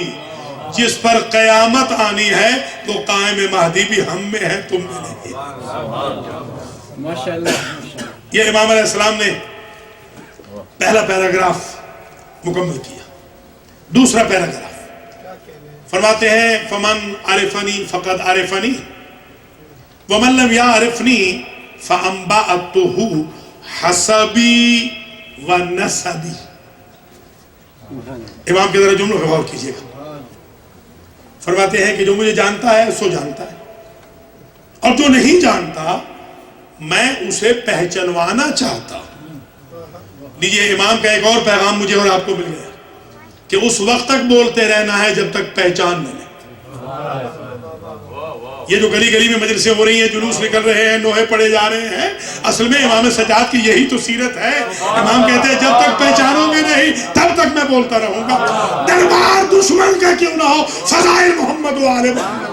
جس پر قیامت آنی ہے وہ قائم مہدی بھی ہم میں ہے، تم میں نہیں. یہ امام علیہ السلام نے پہلا پیراگراف مکمل کیا. دوسرا پیراگراف فرماتے ہیں فَمَنْ عَرِفَنِي فَقَدْ عَرِفَنِي وَمَن لَّمْ يَعْرِفْنِي فَأَنبَأْتُهُ حَسَبِي وَنَسَبِي. امام کے ذرا جملوں پہ غور کیجیے گا. فرماتے ہیں کہ جو مجھے جانتا ہے سو جانتا ہے، اور جو نہیں جانتا میں اسے پہچنوانا چاہتا ہوں. لیجئے امام کا ایک اور پیغام مجھے اور آپ کو مل گیا کہ اس وقت تک بولتے رہنا ہے جب تک پہچان نہ لیں. یہ جو گلی گلی میں مجلسیں ہو رہی ہیں، جلوس نکل رہے ہیں، نوحے پڑے جا رہے ہیں، اصل میں امام سجاد کی یہی تو سیرت ہے. امام کہتے ہیں جب تک پہچانو گے نہیں تب تک میں بولتا رہوں گا. دربار دشمن کا کیوں نہ ہو، فضائل محمد و آل محمد.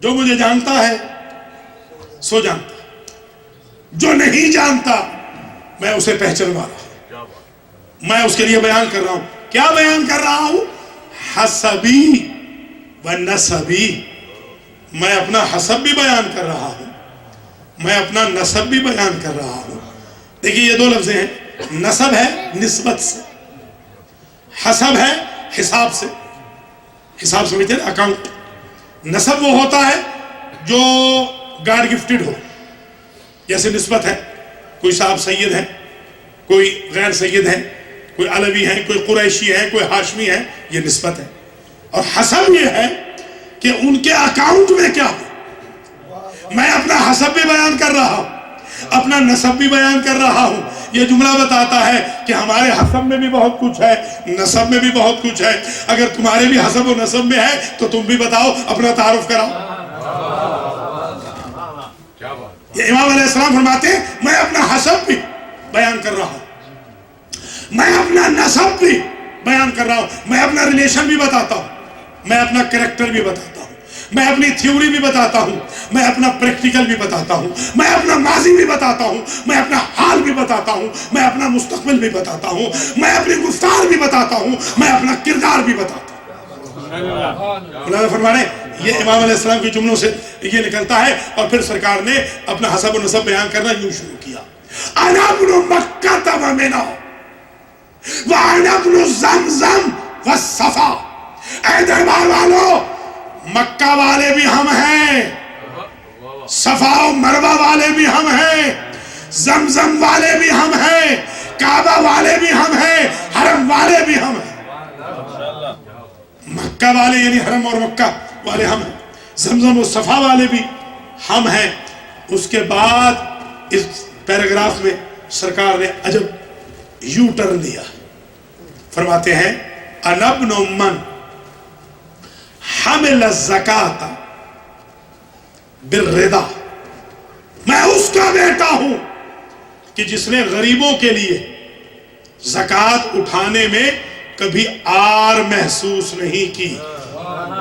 جو مجھے جانتا ہے سو جانتا، جو نہیں جانتا میں اسے پہچانوا رہا ہوں. میں اس کے لیے بیان کر رہا ہوں. کیا بیان کر رہا ہوں؟ حسبی و نسبی. میں اپنا حسب بھی بیان کر رہا ہوں، میں اپنا نسب بھی بیان کر رہا ہوں. دیکھیے یہ دو لفظیں ہیں. نسب ہے نسبت سے، حسب ہے حساب سے. حساب سمجھتے ہیں اکاؤنٹ. نسب وہ ہوتا ہے جو گاڈ گفٹڈ ہو، جیسے نسبت ہے. کوئی صاحب سید ہے، کوئی غیر سید ہے، کوئی علوی ہے، کوئی قریشی ہے، کوئی ہاشمی ہے، یہ نسبت ہے. اور حسب یہ ہے کہ ان کے اکاؤنٹ میں کیا ہو. میں اپنا حسب بھی بیان کر رہا ہوں، اپنا نسب بھی بیان کر رہا ہوں. یہ جملہ بتاتا ہے کہ ہمارے حسب میں بھی بہت کچھ ہے، نسب میں بھی بہت کچھ ہے. اگر تمہارے بھی حسب و نسب میں ہے تو تم بھی بتاؤ، اپنا تعارف کراؤ. یہ امام علیہ السلام فرماتے ہیں میں اپنا حسب بھی بیان کر رہا ہوں، میں اپنا نسب بھی بیان کر رہا ہوں. میں اپنا ریلیشن بھی بتاتا ہوں، میں اپنا کریکٹر بھی بتاتا ہوں، میں اپنی تھیوری بھی بتاتا ہوں، میں اپنا پریکٹیکل بھی بتاتا ہوں، میں اپنا ماضی بھی بتاتا ہوں، میں اپنا حال بھی بتاتا ہوں، میں اپنا مستقبل بھی بتاتا ہوں، میں اپنی گفتار بھی بتاتا ہوں، میں اپنا کردار بھی بتاتا ہوں. اللہ فرمانے یہ امام علیہ السلام کے جملوں سے یہ نکلتا ہے. اور پھر سرکار نے اپنا حسب و نسب بیان کرنا یوں شروع کیا. انا ابن مکہ ومنہ وانا ابن زمزم والصفا. اے دربار والو، مکہ والے بھی ہم ہیں، صفا و مروہ والے بھی ہم ہیں، زمزم والے بھی ہم ہیں، کعبہ والے بھی ہم ہیں، حرم والے بھی ہم ہیں. مکہ والے یعنی حرم اور مکہ والے ہم ہیں، زمزم و صفا والے بھی ہم ہیں. اس کے بعد اس پیراگراف میں سرکار نے عجب یو ٹرن لیا. فرماتے ہیں انا ابن من حمل الزکاة بالرضا. میں اس کا بیٹا ہوں کہ جس نے غریبوں کے لیے زکوٰۃ اٹھانے میں کبھی آر محسوس نہیں کی،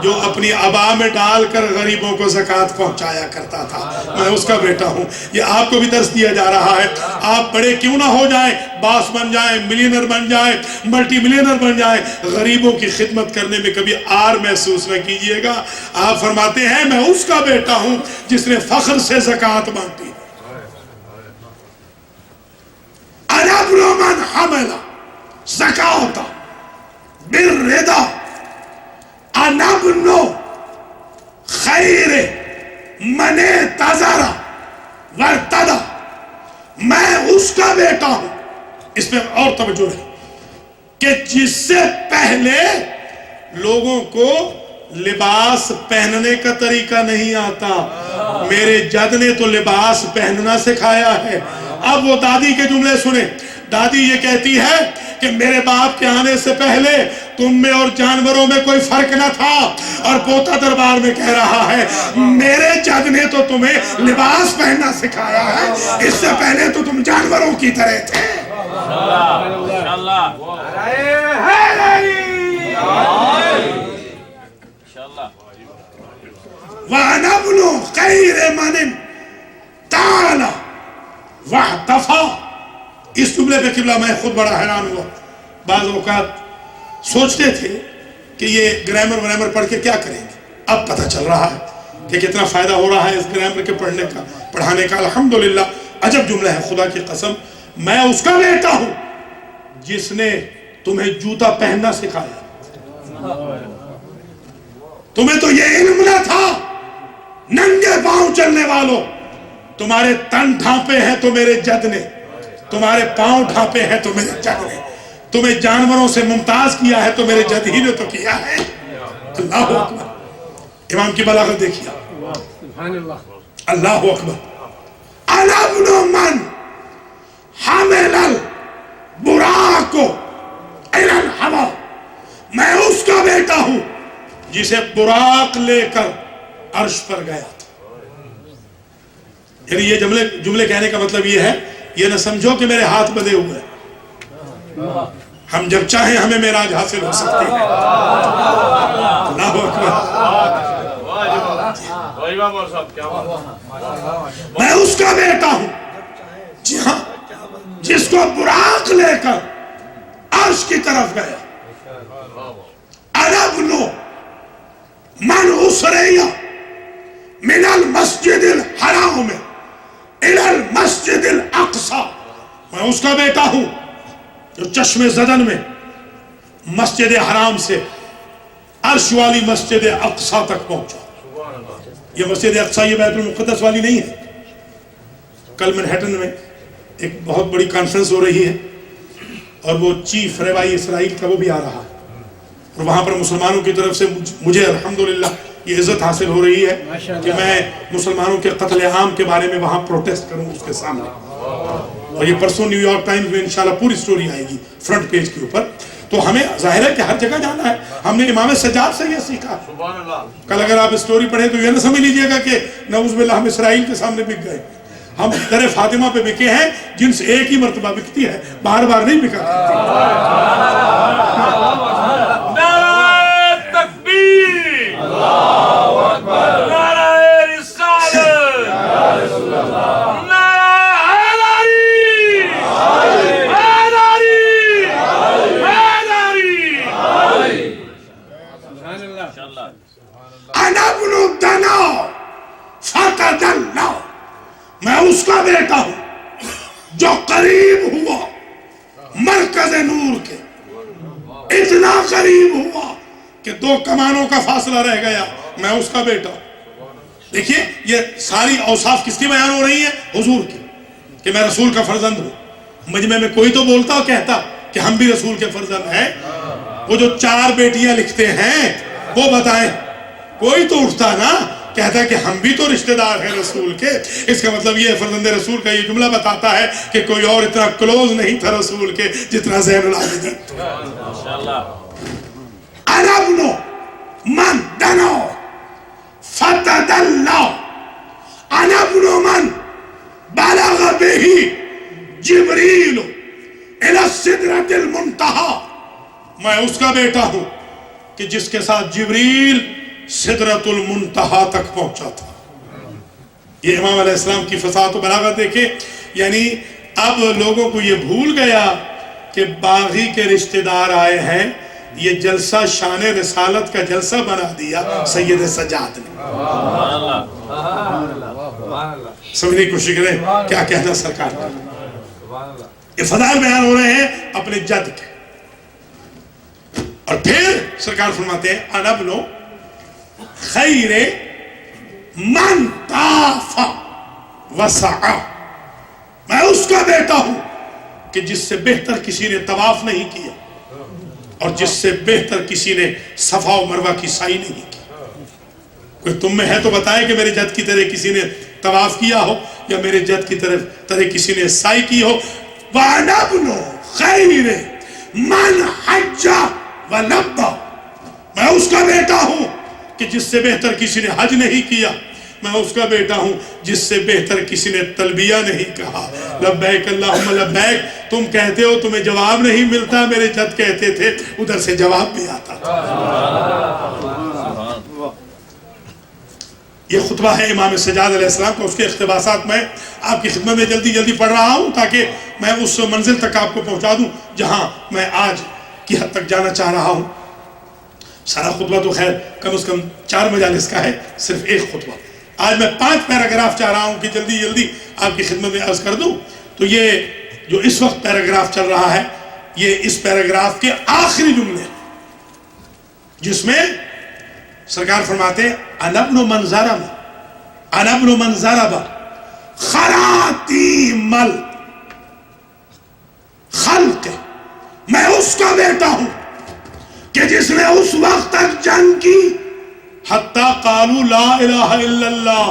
جو اپنی عبا میں ڈال کر غریبوں کو زکوٰۃ پہنچایا کرتا تھا. میں اس کا بیٹا ہوں. یہ آپ کو بھی درس دیا جا رہا ہے. آپ بڑے کیوں نہ ہو جائیں، باس بن جائیں، ملینر بن جائیں، ملٹی ملینر بن جائیں، غریبوں کی خدمت کرنے میں کبھی آر محسوس نہ کیجئے گا. آپ فرماتے ہیں میں اس کا بیٹا ہوں جس نے فخر سے زکوٰۃ مانگی. انا ابن من حمل زکاۃ بالرضا انا ابن خیر من اعتذر وارتضی. میں اس کا بیٹا ہوں، اس میں اور توجہ ہے، کہ جس سے پہلے لوگوں کو لباس پہننے کا طریقہ نہیں آتا، میرے جد نے تو لباس پہننا سکھایا ہے. اب وہ دادی کے جملے سنیں. دادی یہ کہتی ہے کہ میرے باپ کے آنے سے پہلے تم میں اور جانوروں میں کوئی فرق نہ تھا. اور پوتا دربار میں کہہ رہا ہے میرے جد نے تو تمہیں لباس پہننا سکھایا ہے، اس سے پہلے تو تم جانوروں کی طرح تھے. وَأَنَا ابْنُ خَيْرِ مَنٍ تَعَالَى وَاحْتَفَى. اس جملے پہ قبلہ میں خود بڑا حیران ہوا. بعض اوقات سوچتے تھے کہ یہ گرامر پڑھ کے کیا کریں گے. اب پتہ چل رہا ہے کہ کتنا فائدہ ہو رہا ہے اس گرامر کے پڑھانے کا. الحمدللہ عجب جملہ ہے. خدا کی قسم میں اس کا بیٹا ہوں جس نے تمہیں جوتا پہننا سکھایا، تمہیں تو یہ علم نہ تھا ننگے پاؤں چلنے والوں، تمہارے تن ڈھانپے ہیں تو میرے جد نے، تمہارے پاؤں ڈھانپے ہیں تو میرے جد نے، تمہیں جانوروں سے ممتاز کیا ہے تو میرے جد ہی نے تو کیا ہے۔ اللہ اکبر، امام کی بلاغت دیکھیے، اللہ اکبر۔ انا ابن من حمل البراق الى الهوى، میں اس کا بیٹا ہوں جسے براق لے کر عرش پر گیا تھا۔ یعنی یہ جملے کہنے کا مطلب یہ ہے، یہ نہ سمجھو کہ میرے ہاتھ بدے ہوئے ہیں، ہم جب چاہیں ہمیں معراج حاصل ہو سکتی ہے۔ اللہ اکبر، میں اس کا بیٹا ہوں جی ہاں جس کو براق لے کر عرش کی طرف گیا۔ انا ابن من اسری من المسجد الحرام الى المسجد الاقصی، میں اس کا بیٹا ہوں جو چشم زدن میں مسجد حرام سے عرش والی مسجد اقصی تک پہنچا۔ یہ مسجد اقصی یہ بیت المقدس والی نہیں ہے۔ کل منہٹن میں ایک بہت بڑی کانفرنس ہو رہی ہے اور وہ چیف روائی اسرائیل کا وہ بھی آ رہا ہے، اور وہاں پر مسلمانوں کی طرف سے مجھے الحمدللہ یہ عزت حاصل ہو رہی ہے کہ میں مسلمانوں کے قتل عام کے بارے میں وہاں پروٹیسٹ کروں اس کے سامنے، اور یہ پرسوں نیو یارک ٹائمز میں انشاءاللہ پوری سٹوری آئے گی فرنٹ پیج کے اوپر۔ تو ہمیں ظاہر ہے کہ ہر جگہ جانا ہے، ہم نے امام سجاد سے یہ سیکھا۔ کل اگر آپ سٹوری پڑھیں تو یہ نہ سمجھ لیجئے گا کہ نعوذ باللہ ہم اسرائیل کے سامنے بک گئے، ہم در فاطمہ پہ بکے ہیں جن سے ایک ہی مرتبہ بکتی ہے، بار بار نہیں بکا کرتی۔ نعرہ تکبیر، اللہ اکبر، نعرہ رسالت، نعرہ حیدری، حیدری، حیدری۔ انا ابن دنا فتدلّا، میں اس کا بیٹا ہوں جو قریب ہوا مرکز نور کے، اتنا قریب ہوا کہ 2 کمانوں کا فاصلہ رہ گیا، میں اس کا بیٹا ہوں۔ دیکھیے یہ ساری اوصاف کس کی بیان ہو رہی ہیں؟ حضور کی، کہ میں رسول کا فرزند ہوں۔ مجمع میں کوئی تو بولتا اور کہتا کہ ہم بھی رسول کے فرزند ہیں؟ وہ جو 4 بیٹیاں لکھتے ہیں وہ بتائیں، کوئی تو اٹھتا نا، کہتا ہے کہ ہم بھی تو رشتہ دار ہیں رسول کے۔ اس کا مطلب یہ فرزند رسول کا یہ جملہ بتاتا ہے کہ کوئی اور اتنا کلوز نہیں تھا رسول کے جتنا زین العابدین۔ انا ابن من دنا فتدلّا، انا ابن من بلغ به جبریل الى السدرۃ المنتہی، میں اس کا بیٹا ہوں کہ جس کے ساتھ جبریل سدرۃ المنتہی تک پہنچا تھا۔ یہ امام علیہ السلام کی فصاحت و بلاغت دیکھیں، یعنی اب لوگوں کو یہ بھول گیا کہ باغی کے رشتہ دار آئے ہیں، یہ جلسہ شان رسالت کا جلسہ بنا دیا سید سجاد نے۔ سمجھنے کی کوشش کریں کیا کہنا سرکار کا۔ یہ فضائل بیان ہو رہے ہیں اپنے جد کے، اور پھر سرکار فرماتے ہیں انا ابن خیر من طاف وسعى، میں اس کا بیٹا ہوں کہ جس سے بہتر کسی نے طواف نہیں کیا اور جس سے بہتر کسی نے صفا و مروہ کی سعی نہیں کی۔ کوئی تم میں ہے تو بتائے کہ میرے جد کی طرح کسی نے طواف کیا ہو یا میرے جد کی طرح کسی نے سعی کی ہو۔ وَأَنَا ابْنُ خَيْرِ مَنْ حَجَّ وَلَبَّ، میں اس کا بیٹا ہوں کہ جس سے بہتر کسی نے حج نہیں کیا، میں اس کا بیٹا ہوں جس سے بہتر کسی نے تلبیہ نہیں کہا، لبیک اللہم لبیک۔ تم کہتے ہو تمہیں جواب نہیں ملتا، میرے جد کہتے تھے ادھر سے جواب بھی آتا تھا۔ یہ خطبہ ہے امام سجاد علیہ السلام کا، اس کے اقتباسات میں آپ کی خدمت میں جلدی جلدی پڑھ رہا ہوں تاکہ میں اس منزل تک آپ کو پہنچا دوں جہاں میں آج کی حد تک جانا چاہ رہا ہوں۔ سارا خطبہ تو خیر کم از کم 4 مجالس کا ہے، صرف ایک خطبہ۔ آج میں 5 پیراگراف چاہ رہا ہوں کہ جلدی جلدی آپ کی خدمت میں عرض کر دوں۔ تو یہ جو اس وقت پیراگراف چل رہا ہے یہ اس پیراگراف کے آخری جملے جس میں سرکار فرماتے ہیں انا ابن من ضرب انا ابن من ضرب خراتیم الخلق، میں اس کا بیٹا ہوں کہ جس نے اس وقت تک جنگ کی حتی قالوا لا الہ الا اللہ،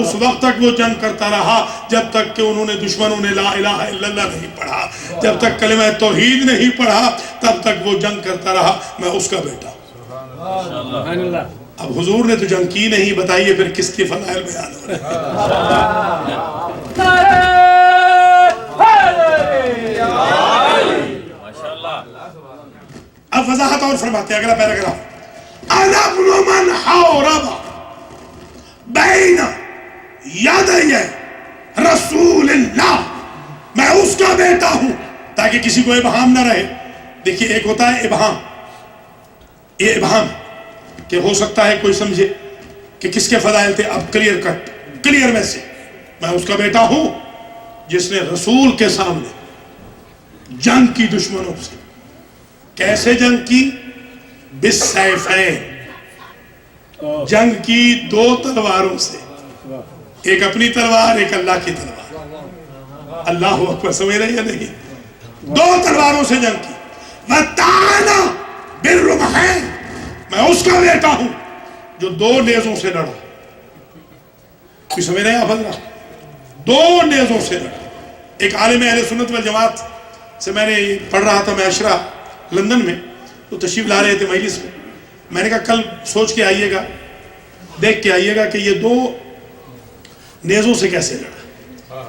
اس وقت تک وہ جنگ کرتا رہا جب تک کہ انہوں نے دشمنوں نے لا الہ الا اللہ نہیں پڑھا، جب تک کلمہ توحید نہیں پڑھا تب تک وہ جنگ کرتا رہا، میں اس کا بیٹا ہوں۔ اب حضور نے تو جنگ کی نہیں، بتائیے پھر کس کے فضائل بیان ہو رہے اب وضاحت اور فرماتے ہیں اگلا پیراگراف، انا ابن من حارب بین یدی رسول اللہ، میں اس کا بیٹا ہوں، تاکہ کسی کو ابہام نہ رہے۔ دیکھیے ایک ہوتا ہے ابہام، یہ ابہام کہ ہو سکتا ہے کوئی سمجھے کہ کس کے فضائل تھے، اب کلیئر کٹ کلیئر میں سے، میں اس کا بیٹا ہوں جس نے رسول کے سامنے جنگ کی دشمنوں سے۔ کیسے جنگ کی؟ بالسیفین، جنگ کی دو تلواروں سے، ایک اپنی تلوار ایک اللہ کی تلوار۔ اللہ اکبر، سمجھ رہے یا نہیں؟ دو تلواروں سے جنگ کی۔ وَتَعَانَا بِالرُّمْحَيْنِ، میں اس کا بیٹا ہوں جو دو نیزوں سے لڑا۔ کوئی سمجھ رہے ہیں آپ حضرات؟ دو نیزوں سے لڑا۔ ایک عالم اہل سنت والجماعت سے میں نے پڑھ رہا تھا معاشرہ لندن میں، تو تشریف لا رہے تھے مجلس میں نے کہا کل سوچ کے آئیے گا، دیکھ کے آئیے گا کہ یہ دو نیزوں سے کیسے لڑا۔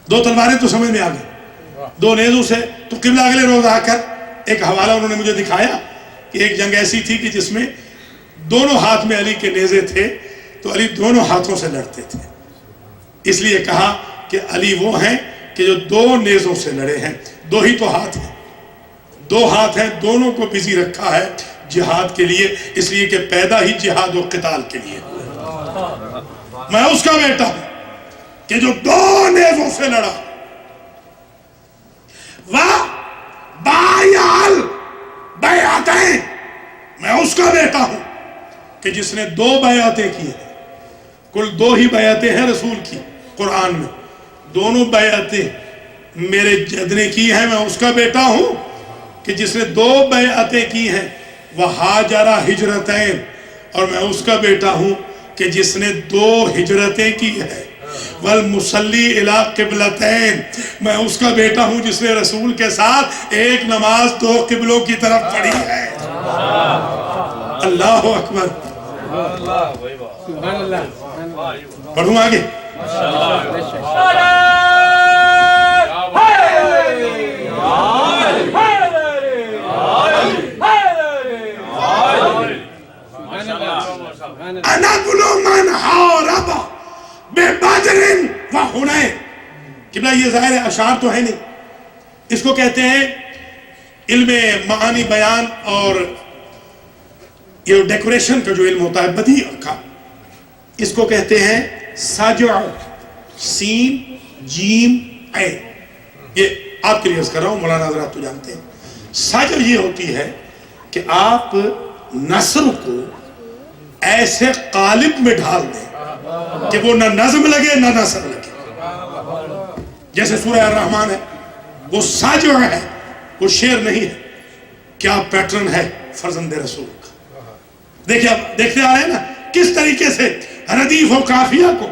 دو تلواریں تو سمجھ میں آ گئی، دو نیزوں سے۔ تو قبلہ اگلے روز آ کر ایک حوالہ انہوں نے مجھے دکھایا کہ ایک جنگ ایسی تھی کہ جس میں دونوں ہاتھ میں علی کے نیزے تھے، تو علی دونوں ہاتھوں سے لڑتے تھے، اس لیے کہا کہ علی وہ ہیں کہ جو دو نیزوں سے لڑے ہیں۔ دو ہی تو ہاتھ ہیں، دو ہاتھ ہیں، دونوں کو بزی رکھا ہے جہاد کے لیے، اس لیے کہ پیدا ہی جہاد و قتال کے لیے۔ میں اس کا بیٹا ہوں کہ جو دو نیزوں سے لڑا۔ وَبَایَعَ الْبَیعَتَیْنِ، میں اس کا بیٹا ہوں کہ جس نے دو بیعتیں کی ہیں۔ کل دو ہی بیعتیں ہیں رسول کی قرآن میں، دونوں بیعتیں میرے جد نے کی ہیں، میں اس کا بیٹا ہوں کہ جس نے دو بیعتیں کی ہیں۔ وَحَاجَرَ ہجرتین، اور میں اس کا بیٹا ہوں کہ جس نے دو ہجرتیں کی ہیں۔ وَالْمُصَلِّي إِلَىٰ قِبْلَتَيْن، میں اس کا بیٹا ہوں جس نے رسول کے ساتھ ایک نماز دو قبلوں کی طرف پڑھی ہے۔ اللہ اکبر، پڑھوں آگے۔ انا ابن من حارب ببدر وحنین، قبلہ یہ ظاہر اشعار تو ہے نہیں، اس کو کہتے ہیں علم معانی بیان اور یہ ڈیکوریشن کا جو علم ہوتا ہے بدیع کا، اس کو کہتے ہیں سجع، سین جیم عین۔ یہ آپ کے لیے عرض کر رہا ہوں، مولانا حضرات تو جانتے ہیں۔ سجع یہ ہوتی ہے کہ آپ نثر کو ایسے قالب میں ڈھال دیں کہ وہ نہ نظم لگے نہ نثر لگے۔ جیسے سورہ الرحمن ہے، وہ ساجع ہے، وہ شعر نہیں ہے۔ کیا پیٹرن ہے فرزند رسول کا، دیکھیں اب دیکھتے آ رہے ہیں نا کس طریقے سے ردیف و قافیہ کو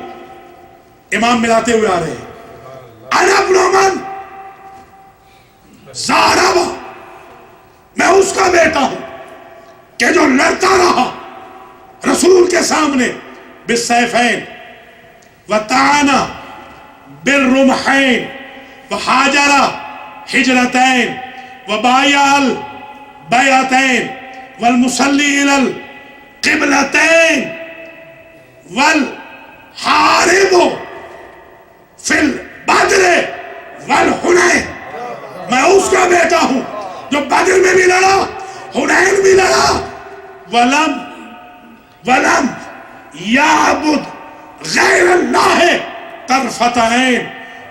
امام ملاتے ہوئے آ رہے ہیں۔ انا ابن من ضرب، میں اس کا بیٹا ہوں کہ جو لڑتا رہا رسول کے سامنے بالسیفین، وَتَعَانَ بِالرُّمْحَيْن، وَحَاجَرَ ہجرتین، وَبَایَعَ الْبَیعَتَیْن، وَالْمُصَلِّي إِلَى الْقِبْلَتَیْن، وَالْحَارِبُ فِي الْبَدْرِ وَالْحُنَیْن، میں اس کا بیٹا ہوں جو بدر میں بھی لڑا، حنین بھی لڑا۔ وَلَمْ يَعْبُدْ غَيْرَ اللَّهِ طَرْفَتَ عَيْن،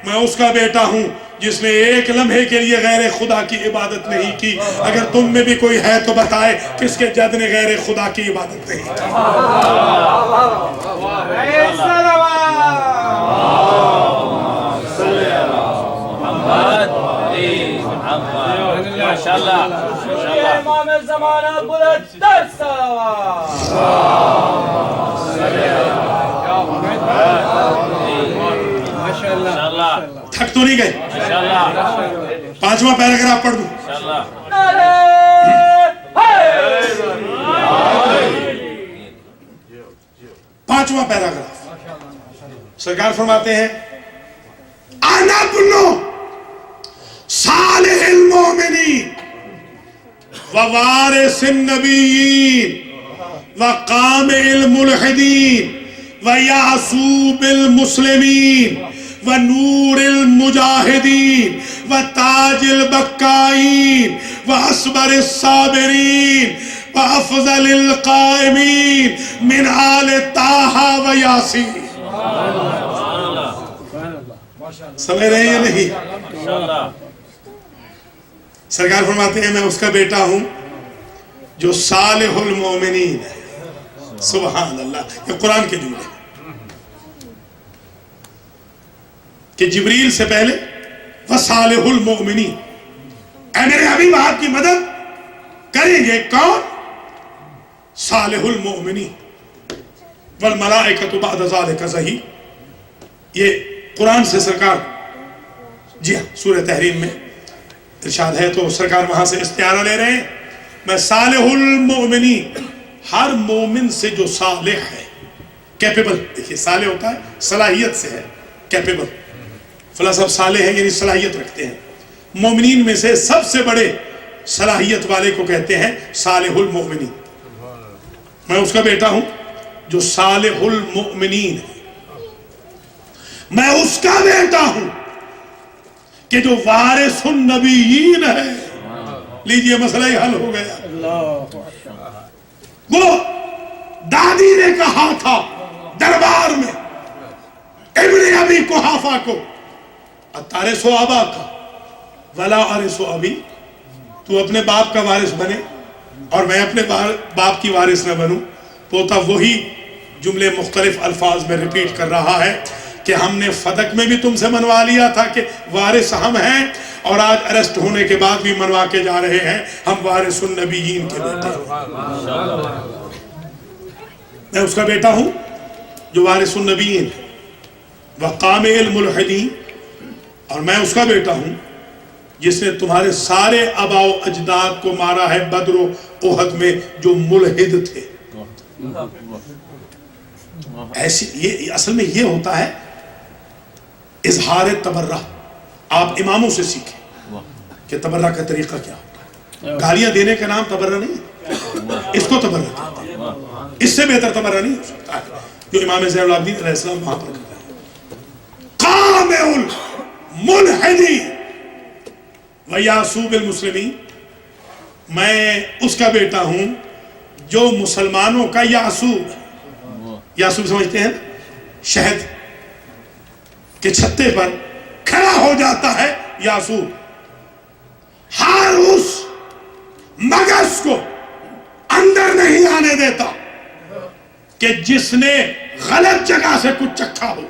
میں اس کا بیٹا ہوں جس نے ایک لمحے کے لیے غیر خدا کی عبادت نہیں کی. اگر تم میں بھی کوئی ہے تو بتائے کس کے جد نے غیر خدا کی عبادت نہیں کی. امام زمانہ بلند در تھک تو نہیں گئے؟ پانچواں پیراگراف پڑھ دوں. پانچواں پیراگراف سرکار فرماتے ہیں انا ابن صالح المؤمنین ووارث النبیین وقامع الملحدین ویعصوب المسلمین ونور المجاہدین وتاج البکائین واصبر الصابرین وافضل القائمین من آل طٰ و یاسین. سمجھ رہے ہیں یا نہیں؟ سرکار فرماتے ہیں میں اس کا بیٹا ہوں جو صالح المومنین ہے. سبحان اللہ. یہ قرآن کے جملے ہیں کہ جبریل سے پہلے وصالح المؤمنین، اے میرے حبیب آپ کی مدد کریں گے کون؟ صالح المؤمنین. والملائکۃ بعد ذلک ظہیر. یہ قرآن سے سرکار، جی ہاں، سورہ تحریم میں ارشاد ہے تو سرکار وہاں سے استعارہ لے رہے ہیں. میں صالح المؤمنین، ہر مومن سے جو صالح ہے، کیپیبل. دیکھیے صالح ہوتا ہے صلاحیت سے ہے، کیپیبل. فلاں صاحب صالح ہیں یعنی صلاحیت رکھتے ہیں. مومنین میں سے سب سے بڑے صلاحیت والے کو کہتے ہیں صالح المؤمنین. میں اس کا بیٹا ہوں جو صالح المؤمنین ہے. میں اس کا بیٹا ہوں کہ جو وارث النبیین ہے. لیجئے مسئلہ ہی حل ہو گیا. وہ دادی نے کہا تھا دربار میں ابن ابی قحافہ کو اتارث ابا کا ولا ارث ابی، تو اپنے باپ کا وارث بنے اور میں اپنے باپ کی وارث نہ بنوں. پوتا وہی جملے مختلف الفاظ میں ریپیٹ کر رہا ہے کہ ہم نے فتح میں بھی تم سے منوا لیا تھا کہ وارث ہم ہیں، اور آج اریسٹ ہونے کے بعد بھی منوا کے جا رہے ہیں ہم وارث النبیین کے بیٹے ہیں. میں اس کا بیٹا ہوں جو وارث النبیین وقامع الملحدین، اور میں اس کا بیٹا ہوں جس نے تمہارے سارے آباء و اجداد کو مارا ہے بدر و احد میں جو ملحد تھے. ایسی یہ اصل میں یہ ہوتا ہے اظہار تبرہ. آپ اماموں سے سیکھیں کہ تبرہ کا طریقہ کیا ہوتا ہے. گالیاں دینے کا نام تبرہ نہیں ہے، اس کو تبرہ کہتے ہیں. اس سے بہتر تبرہ نہیں ہو سکتا ہے جو امام زین العابدین علیہ السلام وہاں پر کرتا ہے. قامع الملحدین ویعصوب المسلمین. میں اس کا بیٹا ہوں جو مسلمانوں کا یعصوب ہے. یعصوب سمجھتے ہیں؟ شہد کے چھتے پر کھڑا ہو جاتا ہے یعصوب. ہر اس مگس کو اندر نہیں آنے دیتا کہ جس نے غلط جگہ سے کچھ چکھا ہو.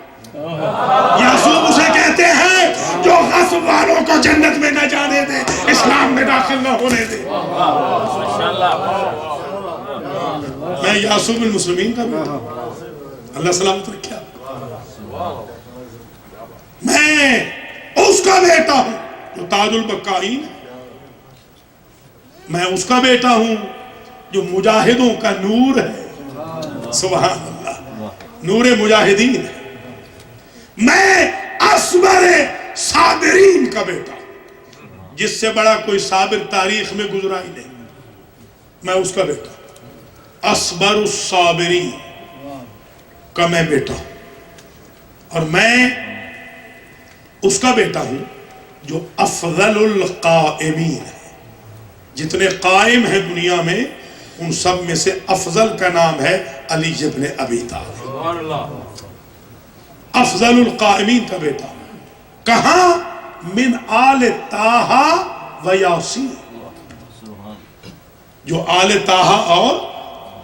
یعصوب اسے کہتے ہیں جو غصب والوں کو جنت میں نہ جانے دے، اسلام میں داخل نہ ہونے دے. میں یعصوب المسلمین کا بیٹا ہوں. اللہ سلامت رکھے. میں اس کا بیٹا ہوں جو تاج البکائین ہے. میں اس کا بیٹا ہوں جو مجاہدوں کا نور ہے. سبحان اللہ. نور مجاہدین ہے. میں اصبر صابرین کا بیٹا ہوں جس سے بڑا کوئی صابر تاریخ میں گزرا ہی نہیں. میں اس کا بیٹا ہوں. اصبر الصابرین کا میں بیٹا ہوں. اور میں اس کا بیٹا ہوں جو افضل القائمین ہے. جتنے قائم ہیں دنیا میں ان سب میں سے افضل کا نام ہے علی ابن ابی طالب. افضل القائمین کا بیٹا. کہاں؟ من آل طٰہٰ و یاسین، جو آل طٰہٰ اور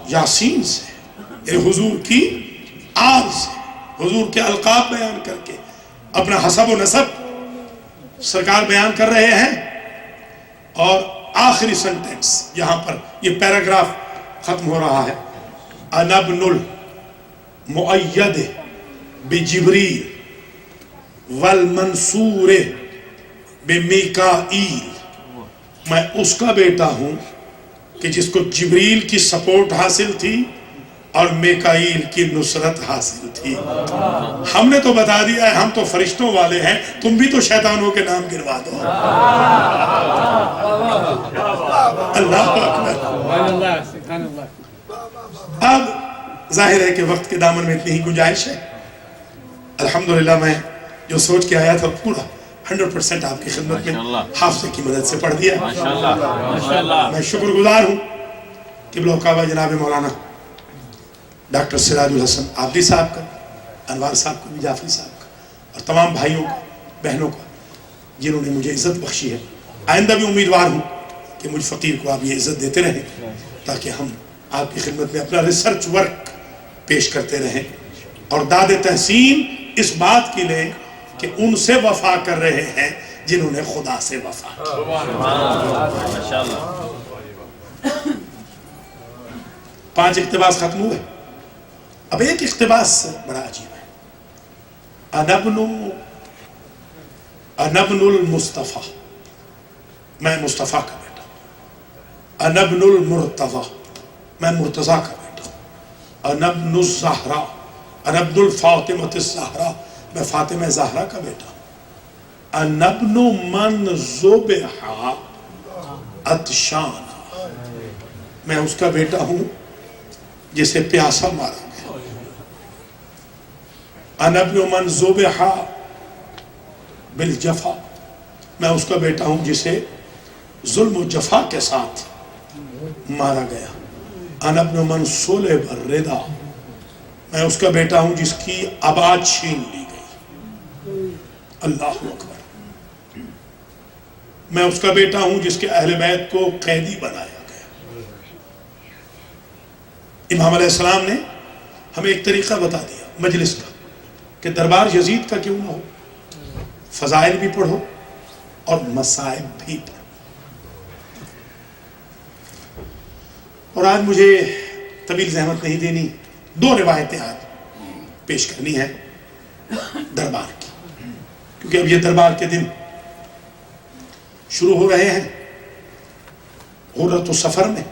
یاسین سے، یعنی حضور کی آل سے، حضور کے القاب بیان کر کے اپنا حسب و نسب سرکار بیان کر رہے ہیں. اور آخری سنٹینس یہاں پر یہ پیراگراف ختم ہو رہا ہے. انا ابن المؤید بجبریل والمنصور بمیکائیل، میں اس کا بیٹا ہوں کہ جس کو جبریل کی سپورٹ حاصل تھی اور میکائیل کی نصرت حاصل تھی. ہم نے تو بتا دیا ہے ہم تو فرشتوں والے ہیں، تم بھی تو شیطانوں کے نام گنوا دو. اللہ اکبر. اب ظاہر ہے کہ وقت کے دامن میں اتنی ہی گنجائش ہے. الحمدللہ میں جو سوچ کے آیا تھا پورا 100% آپ کی خدمت میں حافظے کی مدد سے پڑھ دیا. میں شکر گزار ہوں قبلہ کعبہ جناب مولانا ڈاکٹر سراج الحسن عابدی صاحب کا، انوار صاحب کو بھی، جعفری صاحب کا، اور تمام بھائیوں کا، بہنوں کا، جنہوں نے مجھے عزت بخشی ہے. آئندہ بھی امیدوار ہوں کہ مجھ فقیر کو آپ یہ عزت دیتے رہیں تاکہ ہم آپ کی خدمت میں اپنا ریسرچ ورک پیش کرتے رہیں اور داد تحسین اس بات کی لیں کہ ان سے وفا کر رہے ہیں جنہوں نے خدا سے وفا کی. 5 اقتباس ختم ہوئے. اب ایک اقتباس بڑا عجیب ہے. انا ابن المصطفیٰ، میں مصطفیٰ کا بیٹا ہوں. انا ابن المرتضیٰ، میں مرتضیٰ کا بیٹا ہوں. انا ابن الزہرا، انا ابن الفاطمہ الزہرا، میں فاطمہ زہرا کا بیٹا ہوں. انا ابن من ذبح عطشانا، میں اس کا بیٹا ہوں جسے پیاسا مارا گیا. انا ابن من ذبح بالجفا، میں اس کا بیٹا ہوں جسے ظلم و جفا کے ساتھ مارا گیا. انا ابن من صلب الردا، میں اس کا بیٹا ہوں جس کی آباد چھین لی گئی. اللہ اکبر. میں اس کا بیٹا ہوں جس کے اہل بیت کو قیدی بنایا گیا. امام علیہ السلام نے ہمیں ایک طریقہ بتا دیا مجلس کا کہ دربار یزید کا کیوں نہ ہو، فضائل بھی پڑھو اور مصائب بھی پڑھو. اور آج مجھے طویل زحمت نہیں دینی، 2 روایتیں آج پیش کرنی ہے دربار کی، کیونکہ اب یہ دربار کے دن شروع ہو رہے ہیں. غرۃ السفر میں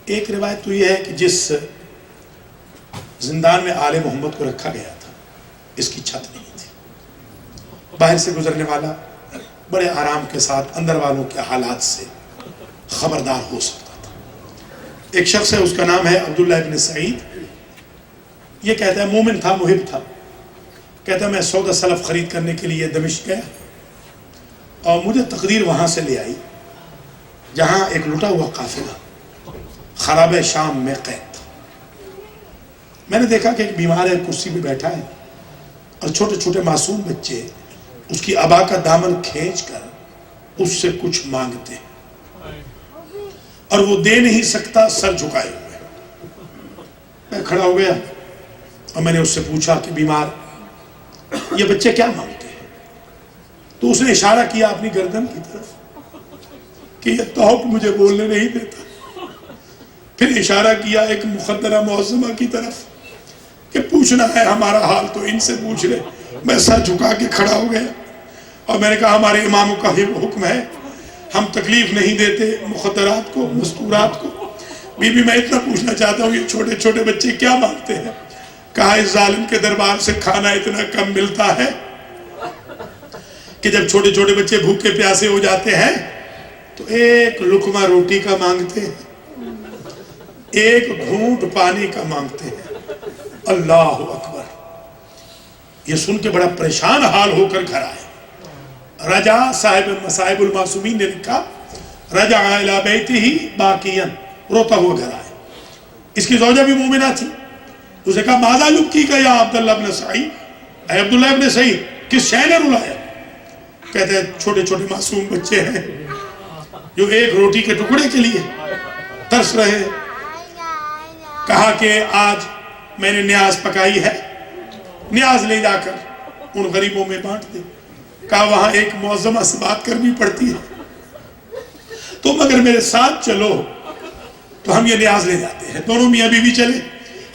ایک روایت تو یہ ہے کہ جس زندان میں آل محمد کو رکھا گیا تھا اس کی چھت نہیں تھی. باہر سے گزرنے والا بڑے آرام کے ساتھ اندر والوں کے حالات سے خبردار ہو سکتا تھا. ایک شخص ہے، اس کا نام ہے عبداللہ ابن سعید. یہ کہتا ہے مومن تھا، محب تھا. کہتا ہے میں سودا سلف خرید کرنے کے لیے دمشق گیا اور مجھے تقریر وہاں سے لے آئی جہاں ایک لٹا ہوا قافلہ خراب شام میں قید تھا. میں نے دیکھا کہ ایک بیمار ہے، کرسی پہ بیٹھا ہے اور چھوٹے چھوٹے معصوم بچے اس کی ابا کا دامن کھینچ کر اس سے کچھ مانگتے ہیں اور وہ دے نہیں سکتا، سر جھکائے ہوئے. میں کھڑا ہو گیا اور میں نے اس سے پوچھا کہ بیمار یہ بچے کیا مانگتے ہیں؟ تو اس نے اشارہ کیا اپنی گردن کی طرف کہ یہ توق مجھے بولنے نہیں دیتا. پھر اشارہ کیا ایک مخدرہ معظمہ کی طرف کہ پوچھنا ہے ہمارا حال تو ان سے پوچھ لے. میں سر جھکا کے کھڑا ہو گیا اور میں نے کہا ہمارے اماموں کا حکم ہے، ہم تکلیف نہیں دیتے مخدرات کو، مستورات کو. بی بی میں اتنا پوچھنا چاہتا ہوں یہ چھوٹے چھوٹے بچے کیا مانگتے ہیں؟ کہا اس ظالم کے دربار سے کھانا اتنا کم ملتا ہے کہ جب چھوٹے چھوٹے بچے بھوکے پیاسے ہو جاتے ہیں تو ایک لقمہ روٹی کا مانگتے ہیں، ایک گھونٹ پانی کا مانگتے ہیں. اللہ اکبر. یہ سن کے بڑا پریشان حال ہو کر گھر آئے. رجع صاحب مصائب المعصومین نے لکھا رجع الی بیتہ باکیا، روتا ہوا گھر آئے. اس کی زوجہ بھی مومنہ تھی. اسے کہا ماذا یبکی کا یا عبداللہ ابن سعید، اے عبداللہ ابن سعید کس شے نے رلایا؟ کہتے ہیں چھوٹے چھوٹے معصوم بچے ہیں جو ایک روٹی کے ٹکڑے کے لیے ترس رہے ہیں. کہا کہ آج میں نے نیاز پکائی ہے، نیاز لے جا کر ان غریبوں میں بانٹ دے. کہا وہاں ایک معظمہ سے بات کرنی پڑتی ہے، تم اگر میرے ساتھ چلو تو ہم یہ نیاز لے جاتے ہیں. دونوں میاں بیوی چلے،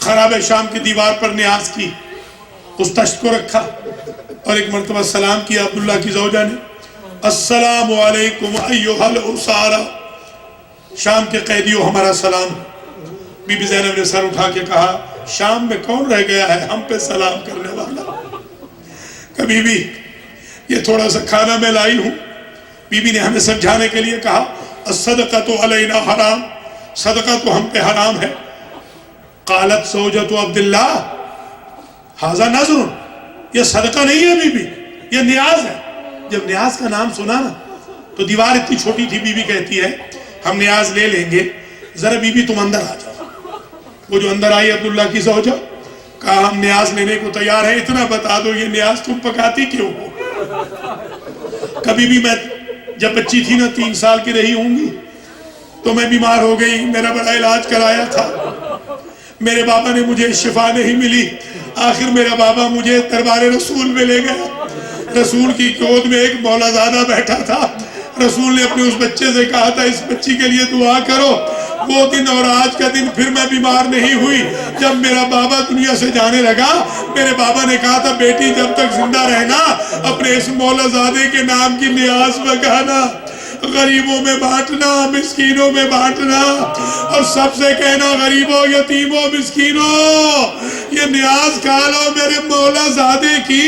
خراب شام کی دیوار پر نیاز کی، اس تشت کو رکھا اور ایک مرتبہ سلام کیا. عبداللہ کی زوجہ نے السلام علیکم ایھا الاسارہ، شام کے قیدیوں ہمارا سلام. بی بی زینب نے سر اٹھا کے کہا شام میں کون رہ گیا ہے ہم پہ سلام کرنے والا؟ کبھی بھی یہ تھوڑا سا کھانا میں لائی ہوں. بی بی نے ہمیں سمجھانے کے لیے کہا الصدقۃ علینا حرام، صدقہ تو ہم پہ حرام ہے. قالت زوجۃ عبداللہ ھذا نذر، یہ صدقہ نہیں ہے بی بی، یہ نیاز ہے. جب نیاز کا نام سنا نا تو دیوار اتنی چھوٹی تھی. بی بی کہتی ہے ہم نیاز لے لیں گے، ذرا بی بی تم اندر آ جاؤ. وہ جو اندر آئی عبداللہ کی زوجہ، کہا ہم نیاز لینے کو تیار ہیں، اتنا بتا دو یہ نیاز تم پکاتی کیوں ہو؟ کبھی بھی میں جب بچی تھی نا 3 سال کی رہی ہوں گی تو میں بیمار ہو گئی، میرا بڑا علاج کرایا تھا، میرے بابا نے مجھے شفا نہیں ملی. آخر میرا بابا مجھے دربار رسول میں لے گیا. رسول کی گود میں ایک مولا زادہ بیٹھا تھا. رسول نے اپنے اس بچے سے کہا تھا اس بچی کے لیے دعا کرو. وہ دن اور آج کا دن پھر میں بیمار نہیں ہوئی. جب میرا بابا دنیا سے جانے لگا میرے بابا نے کہا تھا بیٹی جب تک زندہ رہنا اپنے اس مولا زادے کے نام کی نیاز پکانا، غریبوں میں بانٹنا، مسکینوں میں بانٹنا، اور سب سے کہنا غریبوں، یتیموں، مسکینوں یہ نیاز کھا لو، میرے مولا زادے کی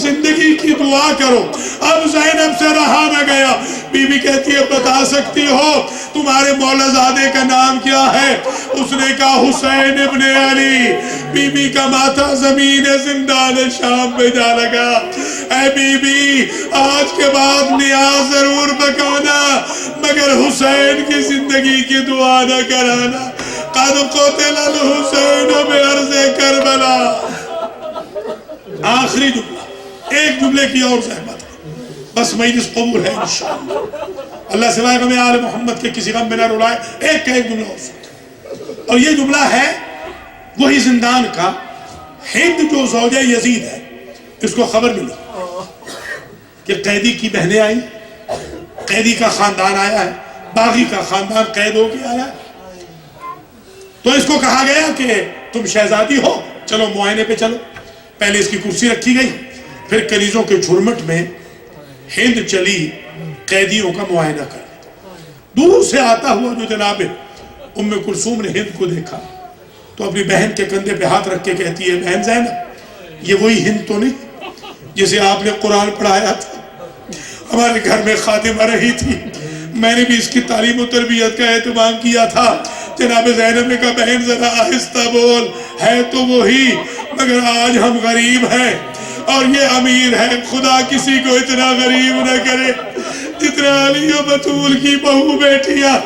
زندگی کی دعا کرو. اب زینب سے رہا نہ گیا. بی بی کہتی ہے بتا سکتی ہو تمہارے مولا زادے کا نام کیا ہے؟ اس نے کہا حسین ابن علی. بی بی کا ماتھا زمین زندان شام پہ جا لگا. اے بی بی آج کے بعد نیاز ضرور پکانا مگر حسین کی زندگی کی دعا نہ کرانا. قد قتل الحسین بارض کربلا. آخری جملہ، ایک جملے کی اور زحمت ہے، بس مجلس قبول ہے انشاءاللہ. اللہ سوائے غم آل محمد کے کسی غم میں نہ رلائے. ایک کا ایک جملہ اور سنتے، اور یہ جملہ ہے وہی زندان کا. ہند جو زوجہ یزید ہے اس کو خبر ملی کہ قیدی کی بہنیں آئی، قیدی کا خاندان آیا ہے، باغی کا خاندان قید ہو کے آیا ہے. تو اس کو کہا گیا کہ تم شہزادی ہو، چلو معائنے پہ چلو. پہلے اس کی کرسی رکھی گئی، پھر کنیزوں کے جھرمٹ میں ہند چلی قیدیوں کا معائنہ کر. دور سے آتا ہوا جو جناب ام کلثوم نے ہند کو دیکھا تو اپنی بہن کے کندھے پہ ہاتھ رکھ کے کہتی ہے بہن زینب یہ وہی ہند تو نہیں جسے آپ نے قرآن پڑھایا تھا؟ ہمارے گھر میں خادمہ رہی تھی، میں نے بھی اس کی تعلیم و تربیت کا اہتمام کیا تھا. جناب زینب نے کہا بہن ذرا آہستہ بول، ہے تو وہی مگر آج ہم غریب ہیں اور یہ امیر ہے. خدا کسی کو اتنا غریب نہ کرے جتنا علی و بطول کی بہو بیٹیاں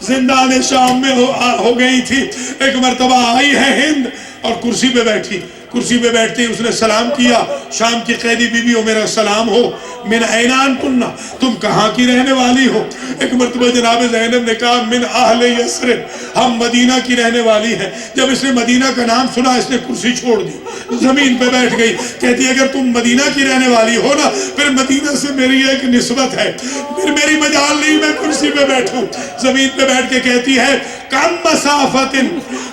زندان شام میں ہو گئی تھی. ایک مرتبہ آئی ہے ہند اور کرسی پہ بیٹھی. کرسی پہ بیٹھتے ہی اس نے سلام کیا. شام کی قیدی بیویوں میرا سلام ہو. من این انتن، تم کہاں کی رہنے والی ہو؟ ایک مرتبہ جناب زینب نے کہا من اہل یثرب، ہم مدینہ کی رہنے والی ہیں. جب اس نے مدینہ کا نام سنا اس نے کرسی چھوڑ دی، زمین پہ بیٹھ گئی. کہتی ہے اگر تم مدینہ کی رہنے والی ہو نا پھر مدینہ سے میری ایک نسبت ہے، پھر میری مجال نہیں میں کرسی پہ بیٹھوں. زمین پہ بیٹھ کے کہتی ہے کم مسافت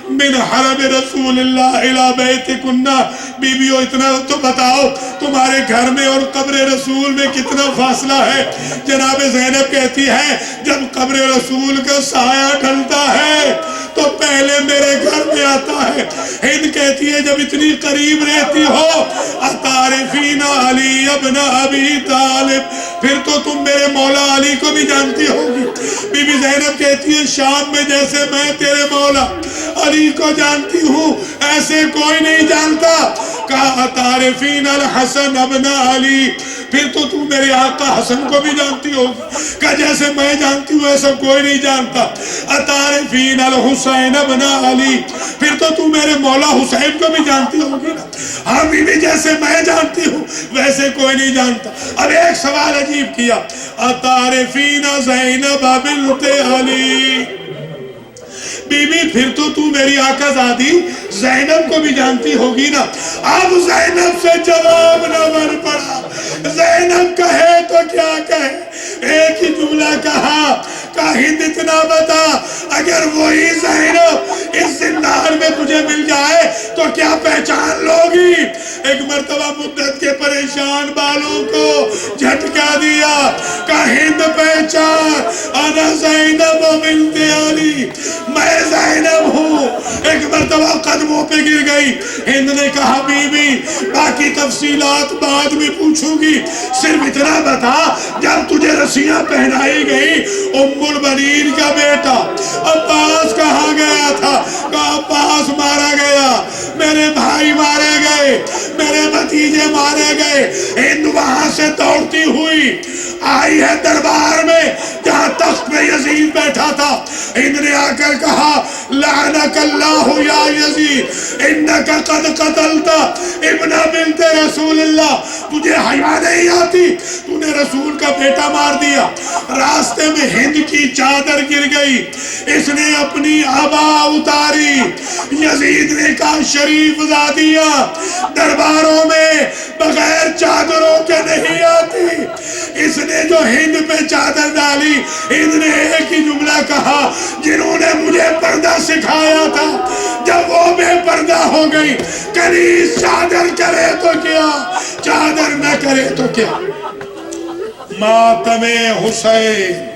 من حرم رسول اللہ الى بیتکنا. بیویوں اتنا تو بتاؤ تمہارے گھر میں اور قبر رسول میں کتنا فاصلہ ہے؟ جناب زینب کہتی ہے جب قبر رسول کا سایہ ڈھلتا ہے تو پہلے میرے گھر میں آتا ہے. ہند کہتی ہے جب اتنی قریب رہتی ہو اتعرفین علی ابن ابی طالب، پھر تو تم میرے مولا علی کو بھی جانتی ہوگی. بی بی زینب کہتی ہے شام میں جیسے میں تیرے مولا علی کو جانتی ہوں ایسے کوئی نہیں جانتا. کہا اتعرفین الحسن ابن علی، پھر تو تو میرے آقا حسن کو بھی جانتی ہوگی کہ جیسے میں جانتی ہوں ایسا کوئی نہیں جانتا. اتعرفین الحسین ابن علی, پھر تو میرے مولا حسین کو بھی جانتی ہوگی نا. ہاں بی بی جیسے میں جانتی ہوں ویسے کوئی نہیں جانتا. اب ایک سوال عجیب کیا, اتعرفین زینب بنت علی, بی بی پھر تو میری آقا زادی زینب کو بھی جانتی ہوگی نا. اب زینب سے جواب نہ بن پڑا. زینب کہے تو کیا کہے, ایک ہی جملہ کہا کہ ہند اتنا بتا, اگر وہی زینب اس زندان میں تجھے مل جائے تو کیا پہچان لوگی. ایک مرتبہ مدت کے پریشان بالوں کو جھٹکا دیا کہ ہند پہچان, انا زینب بنت علی, میں زینب ہوں. ایک مرتبہ قدموں پہ گر گئی. ہند نے کہا بی بی باقی تفصیلات بعد میں پوچھوں گی, صرف اتنا بتا جب تجھے رسیاں پہنائی گئی ام البنین کا بیٹا عباس کہاں گیا تھا؟ کہا عباس مارا گیا, میرے بھائی مارے گئے, میرے بھتیجے مارے گئے. ہند وہاں سے دوڑتی ہوئی آئی ہے دربار میں جہاں تخت پہ یزید بیٹھا تھا. ہند نے آ کر کہا لعنک اللہ یا یزید انک قد قتلت ابن بنت رسول اللہ, تجھے حیا نہیں آتی, تو نے رسول کا بیٹا مار دیا. راستے میں ہند کی چادر گر گئی, اس نے اپنی عبا اتاری. یزید نے کہا شریف زادیاں درباروں میں بغیر چادروں کے نہیں آتی. اس نے جو ہند پہ چادر ڈالی, ہند نے ایک ہی جملہ کہا, جنہوں نے مجھے پردہ سکھایا تھا جب وہ بے پردہ ہو گئی, کنیز چادر کرے تو کیا, چادر نہ کرے تو کیا. ماتم حسین